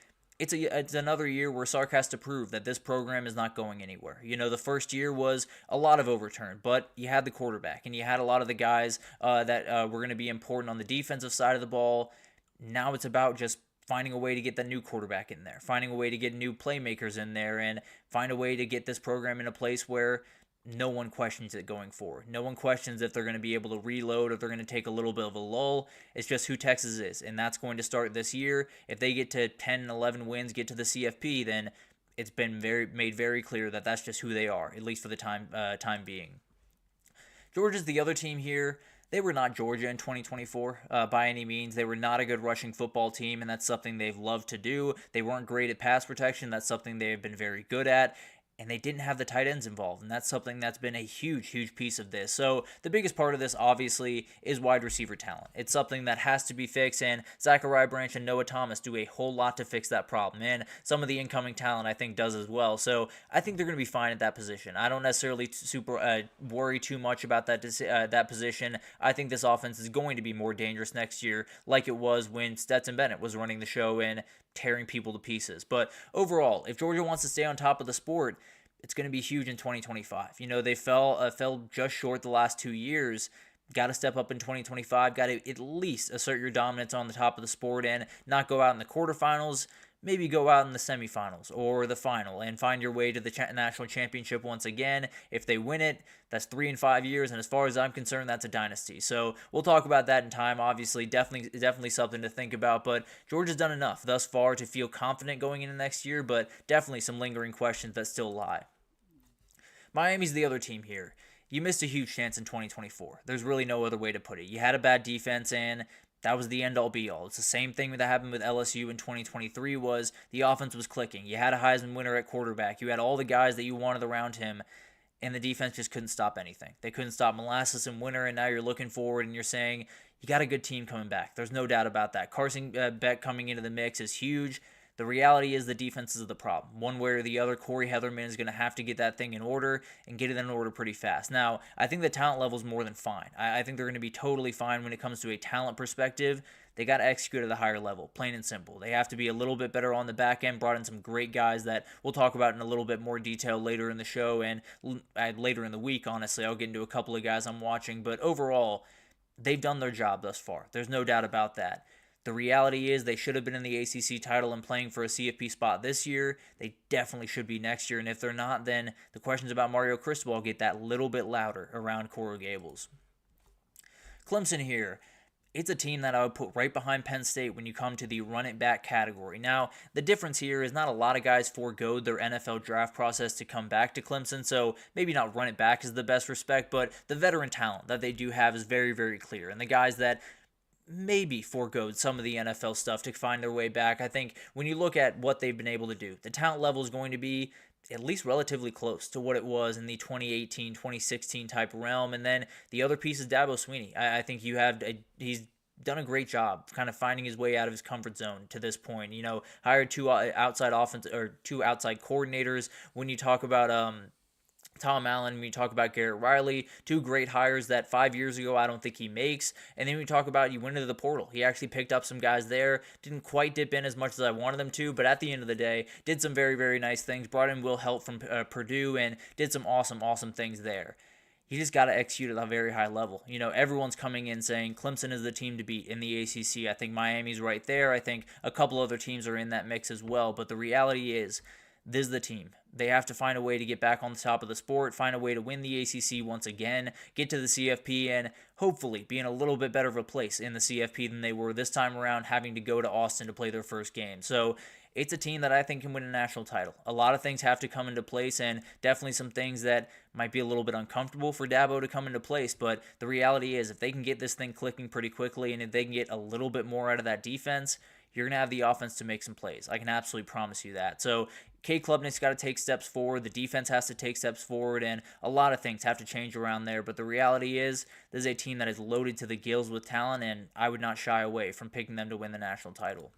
it's another year where Sark has to prove that this program is not going anywhere. You know, the first year was a lot of overturn, but you had the quarterback, and you had a lot of the guys that were going to be important on the defensive side of the ball. Now it's about just finding a way to get the new quarterback in there, finding a way to get new playmakers in there, and find a way to get this program in a place where no one questions it going forward. No one questions if they're going to be able to reload, or if they're going to take a little bit of a lull. It's just who Texas is, and that's going to start this year. If they get to 10 and 11 wins, get to the CFP, then it's been made very clear that that's just who they are, at least for the time being. Georgia's the other team here. They were not Georgia in 2024 by any means. They were not a good rushing football team, and that's something they've loved to do. They weren't great at pass protection. That's something they've been very good at. And they didn't have the tight ends involved, and that's something that's been a huge piece of this. So the biggest part of this, obviously, is wide receiver talent. It's something that has to be fixed, and Zachariah Branch and Noah Thomas do a whole lot to fix that problem, and some of the incoming talent, I think, does as well. So I think they're going to be fine at that position. I don't necessarily worry too much about that position. I think this offense is going to be more dangerous next year, like it was when Stetson Bennett was running the show and tearing people to pieces. But overall, if Georgia wants to stay on top of the sport, it's going to be huge in 2025. You know, they fell just short the last 2 years. Got to step up in 2025. Got to at least assert your dominance on the top of the sport and not go out in the quarterfinals. Maybe go out in the semifinals or the final and find your way to the national championship once again. If they win it, that's 3 in 5 years, and as far as I'm concerned, that's a dynasty. So we'll talk about that in time. Obviously, definitely something to think about, but Georgia's done enough thus far to feel confident going into next year, but definitely some lingering questions that still lie. Miami's the other team here. You missed a huge chance in 2024. There's really no other way to put it. You had a bad defense, and that was the end-all be-all. It's the same thing that happened with LSU in 2023 was the offense was clicking. You had a Heisman winner at quarterback. You had all the guys that you wanted around him, and the defense just couldn't stop anything. They couldn't stop Molasses and Winter, and now you're looking forward and you're saying, you got a good team coming back. There's no doubt about that. Carson Beck coming into the mix is huge. The reality is the defense is the problem. One way or the other, Corey Heatherman is going to have to get that thing in order and get it in order pretty fast. Now, I think the talent level is more than fine. I think they're going to be totally fine when it comes to a talent perspective. They got to execute at a higher level, plain and simple. They have to be a little bit better on the back end, brought in some great guys that we'll talk about in a little bit more detail later in the show and later in the week, honestly. I'll get into a couple of guys I'm watching, but overall, they've done their job thus far. There's no doubt about that. The reality is they should have been in the ACC title and playing for a CFP spot this year. They definitely should be next year, and if they're not, then the questions about Mario Cristobal get that little bit louder around Coral Gables. Clemson here. It's a team that I would put right behind Penn State when you come to the run-it-back category. Now, the difference here is not a lot of guys forgoed their NFL draft process to come back to Clemson, so maybe not run it back is the best respect, but the veteran talent that they do have is very clear, and the guys that maybe forgoed some of the NFL stuff to find their way back. I think when you look at what they've been able to do, the talent level is going to be at least relatively close to what it was in the 2018, 2016 type realm. And then the other piece is Dabo Swinney. I think he's done a great job kind of finding his way out of his comfort zone to this point. You know, hired two outside coordinators. When you talk about Tom Allen, when you talk about Garrett Riley, two great hires that 5 years ago I don't think he makes. And then we talk about you went into the portal. He actually picked up some guys there. Didn't quite dip in as much as I wanted them to, but at the end of the day, did some very nice things. Brought in Will Help from Purdue and did some awesome things there. You just got to execute at a very high level. You know, everyone's coming in saying Clemson is the team to beat in the ACC. I think Miami's right there. I think a couple other teams are in that mix as well. But the reality is, this is the team. They have to find a way to get back on the top of the sport, find a way to win the ACC once again, get to the CFP, and hopefully be in a little bit better of a place in the CFP than they were this time around, having to go to Austin to play their first game. So it's a team that I think can win a national title. A lot of things have to come into place, and definitely some things that might be a little bit uncomfortable for Dabo to come into place. But the reality is, if they can get this thing clicking pretty quickly, and if they can get a little bit more out of that defense, you're going to have the offense to make some plays. I can absolutely promise you that. So K Klubnik's got to take steps forward. The defense has to take steps forward, and a lot of things have to change around there. But the reality is, this is a team that is loaded to the gills with talent, and I would not shy away from picking them to win the national title.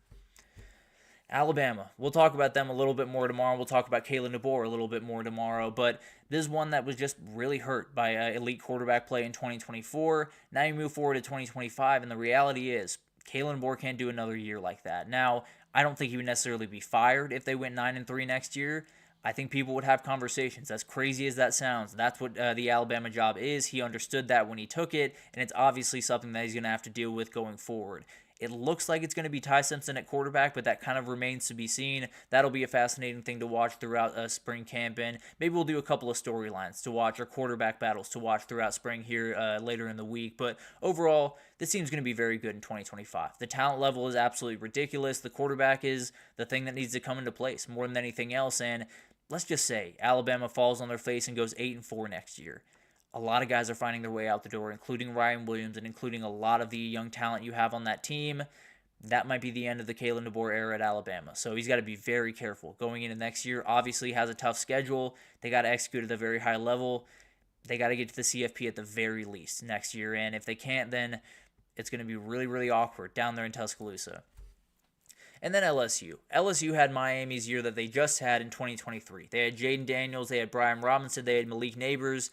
Alabama. We'll talk about them a little bit more tomorrow. We'll talk about Kalen DeBoer a little bit more tomorrow. But this is one that was just really hurt by elite quarterback play in 2024. Now you move forward to 2025, and the reality is, Kalen DeBoer can't do another year like that. Now, I don't think he would necessarily be fired if they went 9-3 next year. I think people would have conversations. As crazy as that sounds, that's what the Alabama job is. He understood that when he took it, and it's obviously something that he's going to have to deal with going forward. It looks like it's going to be Ty Simpson at quarterback, but that kind of remains to be seen. That'll be a fascinating thing to watch throughout spring camp, and maybe we'll do a couple of storylines to watch, or quarterback battles to watch throughout spring here later in the week. But overall, this team's going to be very good in 2025. The talent level is absolutely ridiculous. The quarterback is the thing that needs to come into place more than anything else, and let's just say Alabama falls on their face and goes 8-4 next year. A lot of guys are finding their way out the door, including Ryan Williams and including a lot of the young talent you have on that team. That might be the end of the Kalen DeBoer era at Alabama. So he's got to be very careful going into next year. Obviously, he has a tough schedule. They got to execute at a very high level. They got to get to the CFP at the very least next year. And if they can't, then it's going to be really, really awkward down there in Tuscaloosa. And then LSU. LSU had Miami's year that they just had in 2023. They had Jaden Daniels, they had Brian Robinson, they had Malik Neighbors,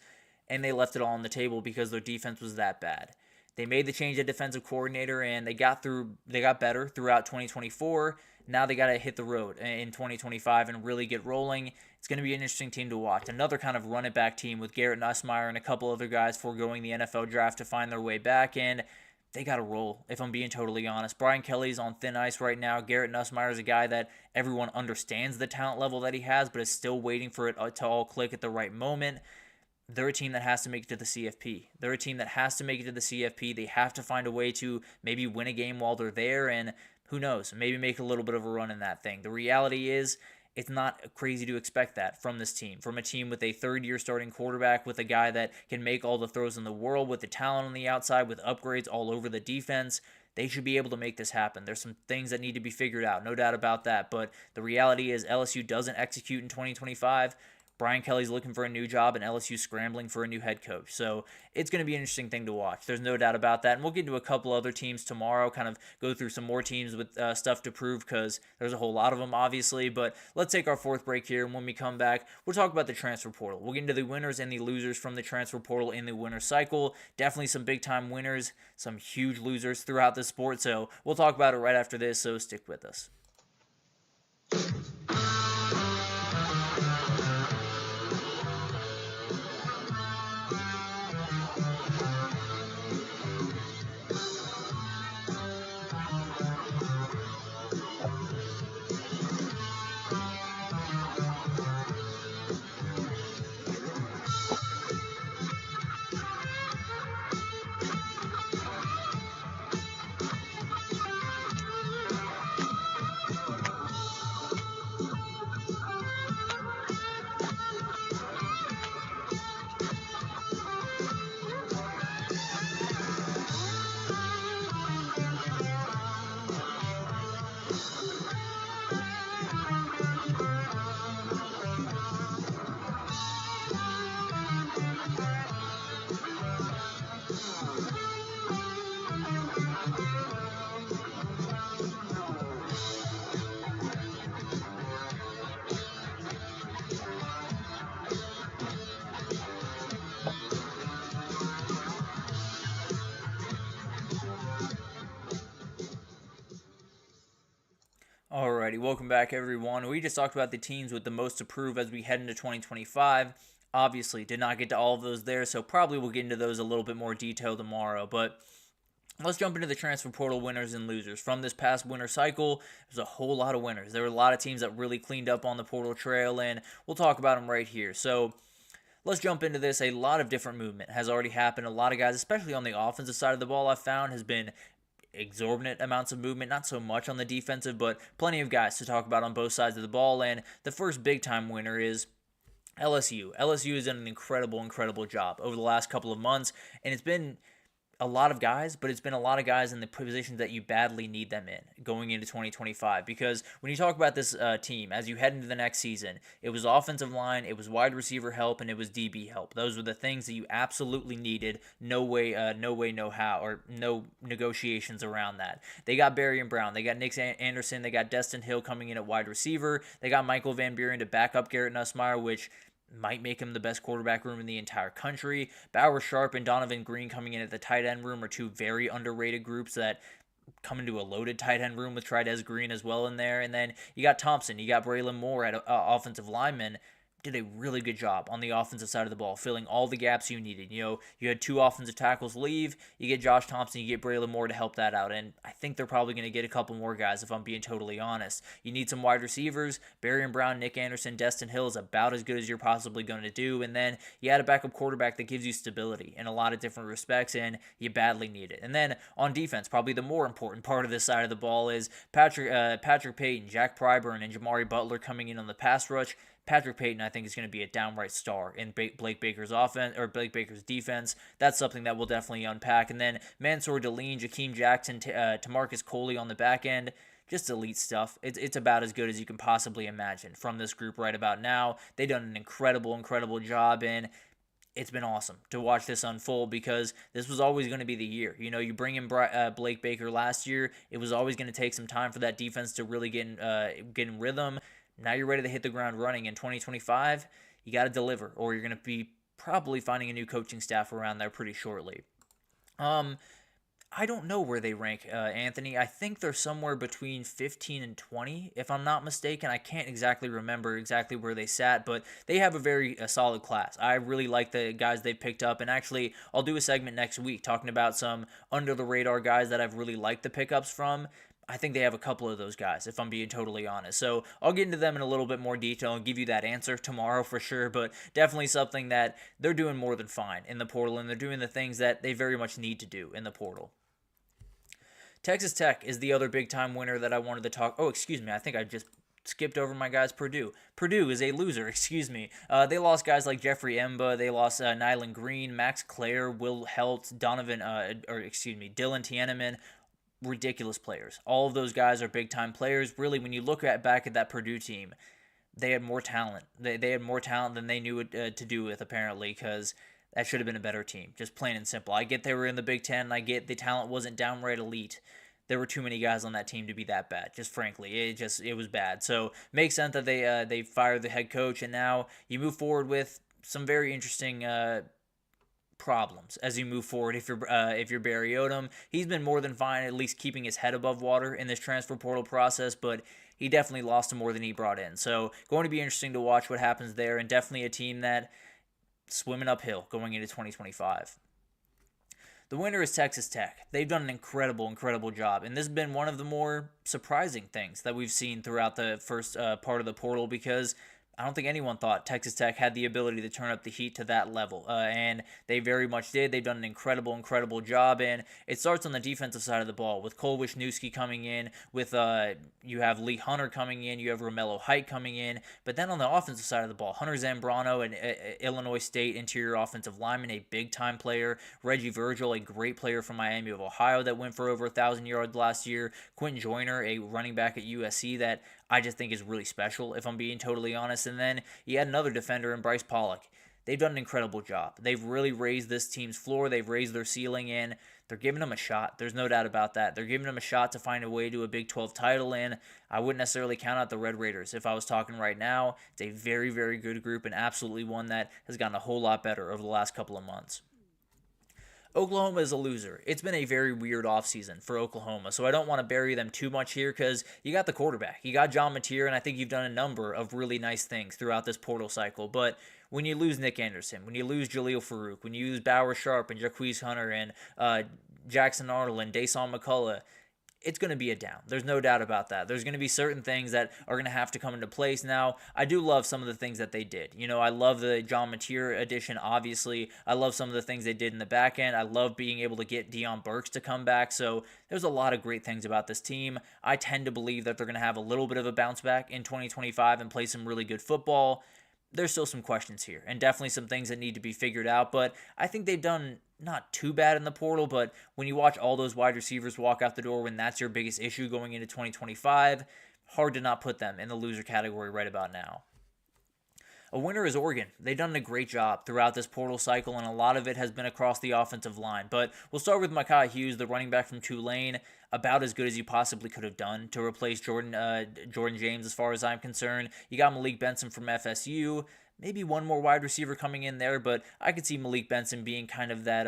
and they left it all on the table because their defense was that bad. They made the change at defensive coordinator, and they got better throughout 2024. Now they got to hit the road in 2025 and really get rolling. It's going to be an interesting team to watch. Another kind of run-it-back team with Garrett Nussmeier and a couple other guys foregoing the NFL draft to find their way back, and they got to roll, if I'm being totally honest. Brian Kelly's on thin ice right now. Garrett Nussmeier is a guy that everyone understands the talent level that he has, but is still waiting for it to all click at the right moment. They're a team that has to make it to the CFP. They're a team that has to make it to the CFP. They have to find a way to maybe win a game while they're there, and who knows, maybe make a little bit of a run in that thing. The reality is, it's not crazy to expect that from this team, from a team with a third-year starting quarterback, with a guy that can make all the throws in the world, with the talent on the outside, with upgrades all over the defense. They should be able to make this happen. There's some things that need to be figured out, no doubt about that, but the reality is LSU doesn't execute in 2025. Brian Kelly's looking for a new job, and LSU's scrambling for a new head coach. So it's going to be an interesting thing to watch. There's no doubt about that. And we'll get into a couple other teams tomorrow, kind of go through some more teams with stuff to prove, because there's a whole lot of them, obviously. But let's take our fourth break here, and when we come back, we'll talk about the transfer portal. We'll get into the winners and the losers from the transfer portal in the winter cycle. Definitely some big-time winners, some huge losers throughout the sport. So we'll talk about it right after this, so stick with us. Alrighty, welcome back everyone. We just talked about the teams with the most to prove as we head into 2025. Obviously, did not get to all of those there, so probably we'll get into those a little bit more detail tomorrow. But Let's jump into the transfer portal winners and losers. From this past winter cycle, there's a whole lot of winners. There were a lot of teams that really cleaned up on the portal trail, and we'll talk about them right here. So let's jump into this. A lot of different movement has already happened. A lot of guys, especially on the offensive side of the ball, I've found has been exorbitant amounts of movement, not so much on the defensive, but plenty of guys to talk about on both sides of the ball. And the first big-time winner is LSU. LSU has done an incredible job over the last couple of months, and it's been a lot of guys, but it's been a lot of guys in the positions that you badly need them in going into 2025. Because when you talk about this team, as you head into the next season, it was offensive line, it was wide receiver help, and it was DB help. Those were the things that you absolutely needed. No way, no how, or no negotiations around that. They got Barry and Brown, they got Nick Anderson, they got Destin Hill coming in at wide receiver, they got Michael Van Buren to back up Garrett Nussmeier, which might make him the best quarterback room in the entire country. Bauer Sharp and Donovan Green coming in at the tight end room are two very underrated groups that come into a loaded tight end room with Trydez Green as well in there. And then you got Thompson, you got Braylon Moore at offensive lineman. Did a really good job on the offensive side of the ball, filling all the gaps you needed. You know, you had two offensive tackles leave, you get Josh Thompson, you get Braylon Moore to help that out, and I think they're probably going to get a couple more guys if I'm being totally honest. You need some wide receivers. Barry and Brown, Nick Anderson, Destin Hill is about as good as you're possibly going to do, and then you add a backup quarterback that gives you stability in a lot of different respects, and you badly need it. And then on defense, probably the more important part of this side of the ball is Patrick Payton, Jack Pryburn, and Jamari Butler coming in on the pass rush. Patrick Payton, I think, is going to be a downright star in Blake Baker's offense or Blake Baker's defense. That's something that we'll definitely unpack. And then Mansour Deline, Jakeem Jackson, Tamarcus Coley on the back end. Just elite stuff. It's about as good as you can possibly imagine from this group right about now. They've done an incredible job, and it's been awesome to watch this unfold because this was always going to be the year. You know, you bring in Blake Baker last year. It was always going to take some time for that defense to really get in rhythm. Now you're ready to hit the ground running. In 2025, you got to deliver, or you're going to be probably finding a new coaching staff around there pretty shortly. I don't know where they rank, Anthony. I think they're somewhere between 15 and 20, if I'm not mistaken. I can't exactly remember exactly where they sat, but they have a very solid class. I really like the guys they've picked up, and actually, I'll do a segment next week talking about some under-the-radar guys that I've really liked the pickups from. I think they have a couple of those guys, if I'm being totally honest. So I'll get into them in a little bit more detail and give you that answer tomorrow for sure, but definitely something that they're doing more than fine in the portal, and they're doing the things that they very much need to do in the portal. Texas Tech is the other big-time winner that I wanted to talk. Oh, excuse me. I think I just skipped over my guys, Purdue. Purdue is a loser, excuse me. They lost guys like Jeffrey Emba. They lost Nyland Green, Max Clare, Will Helt, Dylan Tieneman. Ridiculous players. All of those guys are big-time players. Really, when you look back at that Purdue team, they had more talent. They had more talent than they knew to do with, apparently, because that should have been a better team. Just plain and simple. I get they were in the Big Ten. I get the talent wasn't downright elite. There were too many guys on that team to be that bad. Just frankly, it was bad. So makes sense that they fired the head coach, and now you move forward with some very interesting problems as you move forward. If you're Barry Odom, he's been more than fine, at least keeping his head above water in this transfer portal process, but he definitely lost more than he brought in. So going to be interesting to watch what happens there, and definitely a team that swimming uphill going into 2025. The winner is Texas Tech. They've done an incredible job, and this has been one of the more surprising things that we've seen throughout the first part of the portal, because I don't think anyone thought Texas Tech had the ability to turn up the heat to that level, and they very much did. They've done an incredible job, and it starts on the defensive side of the ball with Cole Wisniewski coming in, with you have Lee Hunter coming in, you have Romello Height coming in, but then on the offensive side of the ball, Hunter Zambrano, an Illinois State interior offensive lineman, a big-time player, Reggie Virgil, a great player from Miami of Ohio that went for over 1,000 yards last year, Quentin Joyner, a running back at USC that I just think is really special, if I'm being totally honest. And then you had another defender in Bryce Pollock. They've done an incredible job. They've really raised this team's floor. They've raised their ceiling, and they're giving them a shot. There's no doubt about that. They're giving them a shot to find a way to a Big 12 title, and I wouldn't necessarily count out the Red Raiders if I was talking right now. It's a very good group, and absolutely one that has gotten a whole lot better over the last couple of months. Oklahoma is a loser. It's been a very weird offseason for Oklahoma, so I don't want to bury them too much here because you got the quarterback. You got John Mateer, and I think you've done a number of really nice things throughout this portal cycle, but when you lose Nick Anderson, when you lose Jaleel Farouk, when you lose Bauer Sharp and Jaquez Hunter and Jackson Arnold and Dason McCullough, it's going to be a down. There's no doubt about that. There's going to be certain things that are going to have to come into place. Now, I do love some of the things that they did. I love the John Mateer addition, obviously. I love some of the things they did in the back end. I love being able to get Deion Burks to come back. So there's a lot of great things about this team. I tend to believe that they're going to have a little bit of a bounce back in 2025 and play some really good football. There's still some questions here and definitely some things that need to be figured out, but I think they've done not too bad in the portal. But when you watch all those wide receivers walk out the door when that's your biggest issue going into 2025, hard to not put them in the loser category right about now. A winner is Oregon. They've done a great job throughout this portal cycle, and a lot of it has been across the offensive line. But we'll start with Micah Hughes, the running back from Tulane, about as good as you possibly could have done to replace Jordan James as far as I'm concerned. You got Malik Benson from FSU. Maybe one more wide receiver coming in there, but I could see Malik Benson being kind of that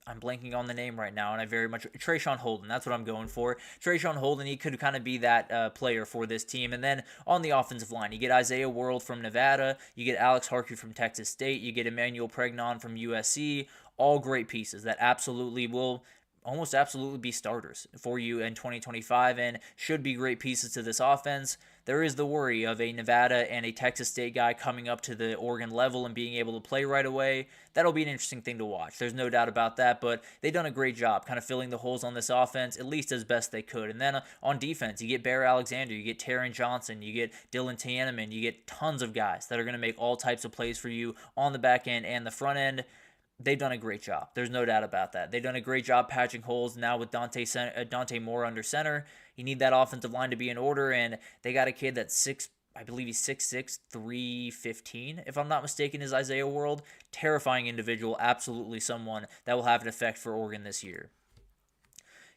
I'm blanking on the name right now, and I very much... Trayshawn Holden, that's what I'm going for. Trayshawn Holden, he could kind of be that player for this team. And then on the offensive line, you get Isaiah World from Nevada, you get Alex Harkey from Texas State, you get Emmanuel Pregnon from USC, all great pieces that absolutely will almost absolutely be starters for you in 2025 and should be great pieces to this offense. There is the worry of a Nevada and a Texas State guy coming up to the Oregon level and being able to play right away. That'll be an interesting thing to watch. There's no doubt about that, but they've done a great job kind of filling the holes on this offense, at least as best they could. And then on defense, you get Bear Alexander, you get Taron Johnson, you get Dylan Tianeman, you get tons of guys that are going to make all types of plays for you on the back end and the front end. They've done a great job. There's no doubt about that. They've done a great job patching holes now with Dante Moore under center. You need that offensive line to be in order, and they got a kid that's I believe he's 6'6", 315, if I'm not mistaken, is Isaiah World. Terrifying individual, absolutely someone that will have an effect for Oregon this year.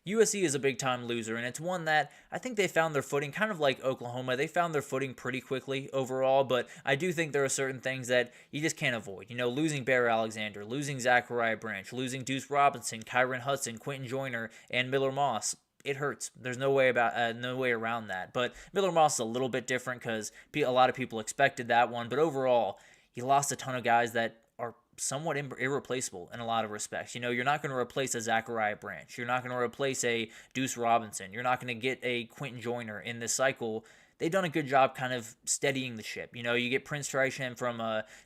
USC is a big-time loser, and it's one that I think they found their footing, kind of like Oklahoma. They found their footing pretty quickly overall, but I do think there are certain things that you just can't avoid. Losing Bear Alexander, losing Zachariah Branch, losing Deuce Robinson, Kyron Hudson, Quentin Joyner, and Miller Moss. It hurts. There's no way around that. But Miller Moss is a little bit different because a lot of people expected that one. But overall, you lost a ton of guys that are somewhat irreplaceable in a lot of respects. You're not going to replace a Zachariah Branch. You're not going to replace a Deuce Robinson. You're not going to get a Quentin Joyner in this cycle. They've done a good job kind of steadying the ship. You get Prince Trishan from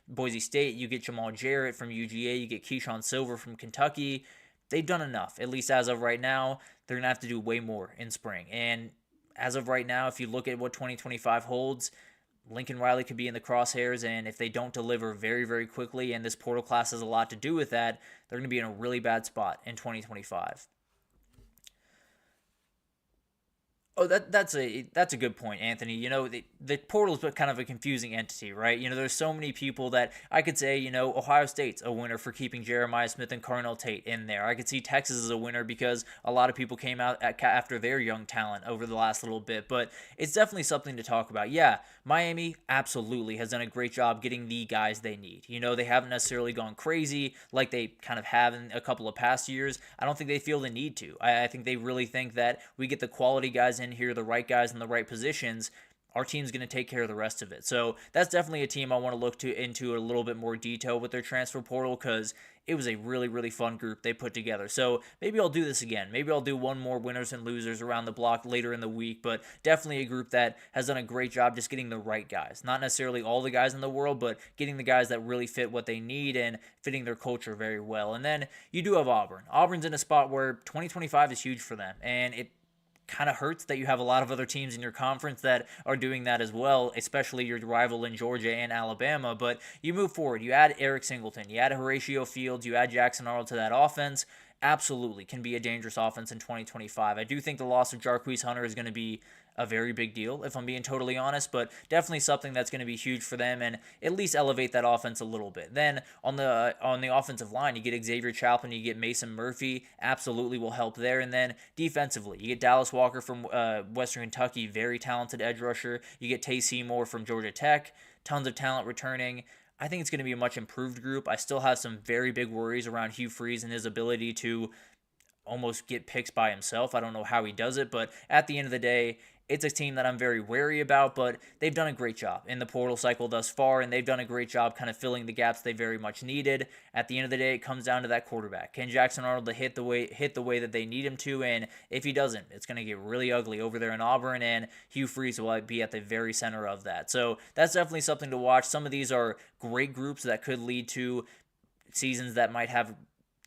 Boise State. You get Jamal Jarrett from UGA. You get Keyshawn Silver from Kentucky. They've done enough, at least as of right now. They're going to have to do way more in spring. And as of right now, if you look at what 2025 holds, Lincoln Riley could be in the crosshairs, and if they don't deliver very, very quickly, and this portal class has a lot to do with that, they're going to be in a really bad spot in 2025. Oh, that's a good point, Anthony. The portal is kind of a confusing entity, right? There's so many people that I could say, Ohio State's a winner for keeping Jeremiah Smith and Carnell Tate in there. I could see Texas as a winner because a lot of people came out after their young talent over the last little bit, but it's definitely something to talk about. Yeah, Miami absolutely has done a great job getting the guys they need. They haven't necessarily gone crazy like they kind of have in a couple of past years. I don't think they feel the need to. I think they really think that we get the quality guys in here, the right guys in the right positions, our team's going to take care of the rest of it. So that's definitely a team I want to look into a little bit more detail with their transfer portal because it was a really, really fun group they put together. So maybe I'll do this again. Maybe I'll do one more winners and losers around the block later in the week, but definitely a group that has done a great job just getting the right guys. Not necessarily all the guys in the world, but getting the guys that really fit what they need and fitting their culture very well. And then you do have Auburn. Auburn's in a spot where 2025 is huge for them, and it kind of hurts that you have a lot of other teams in your conference that are doing that as well, especially your rival in Georgia and Alabama. But you move forward. You add Eric Singleton. You add Horatio Fields. You add Jackson Arnold to that offense. Absolutely can be a dangerous offense in 2025. I do think the loss of Jarquise Hunter is going to be a very big deal, if I'm being totally honest, but definitely something that's going to be huge for them and at least elevate that offense a little bit. Then on the offensive line, you get Xavier Chaplin, you get Mason Murphy, absolutely will help there. And then defensively, you get Dallas Walker from Western Kentucky, very talented edge rusher. You get Tay Seymour from Georgia Tech, tons of talent returning. I think it's going to be a much improved group. I still have some very big worries around Hugh Freeze and his ability to almost get picks by himself. I don't know how he does it, but at the end of the day, it's a team that I'm very wary about, but they've done a great job in the portal cycle thus far, and they've done a great job kind of filling the gaps they very much needed. At the end of the day, it comes down to that quarterback. Can Jackson Arnold hit the way that they need him to? And if he doesn't, it's going to get really ugly over there in Auburn, and Hugh Freeze will be at the very center of that. So that's definitely something to watch. Some of these are great groups that could lead to seasons that might have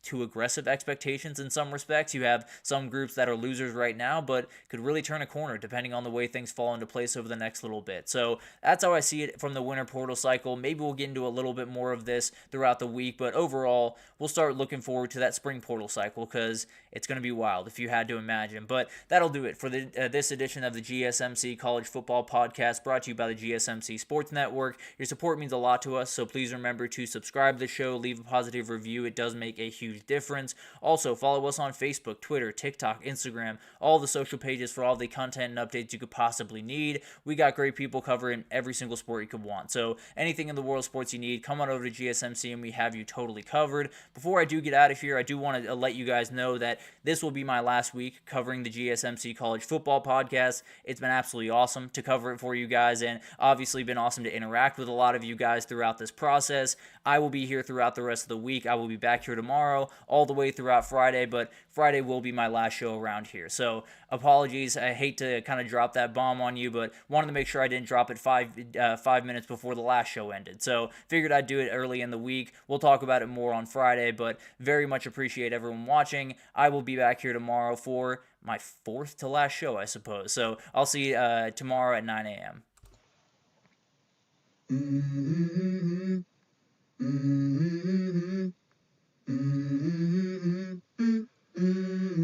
too aggressive expectations in some respects. You have some groups that are losers right now, but could really turn a corner depending on the way things fall into place over the next little bit. So that's how I see it from the winter portal cycle. Maybe we'll get into a little bit more of this throughout the week, but overall, we'll start looking forward to that spring portal cycle because it's going to be wild if you had to imagine. But that'll do it for this edition of the GSMC College Football Podcast, brought to you by the GSMC Sports Network. Your support means a lot to us, so please remember to subscribe to the show, leave a positive review. It does make a huge difference. Also, follow us on Facebook, Twitter, TikTok, Instagram, all the social pages for all the content and updates you could possibly need. We got great people covering every single sport you could want. So anything in the world of sports you need, come on over to GSMC and we have you totally covered. Before I do get out of here, I do want to let you guys know that this will be my last week covering the GSMC College Football Podcast. It's been absolutely awesome to cover it for you guys, and obviously been awesome to interact with a lot of you guys throughout this process. I will be here throughout the rest of the week. I will be back here tomorrow, all the way throughout Friday, but Friday will be my last show around here. So apologies, I hate to kind of drop that bomb on you, but wanted to make sure I didn't drop it 5 minutes before the last show ended. So figured I'd do it early in the week. We'll talk about it more on Friday, but very much appreciate everyone watching. I will be back here tomorrow for my fourth to last show, I suppose. So I'll see you tomorrow at 9 a.m.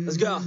Let's go.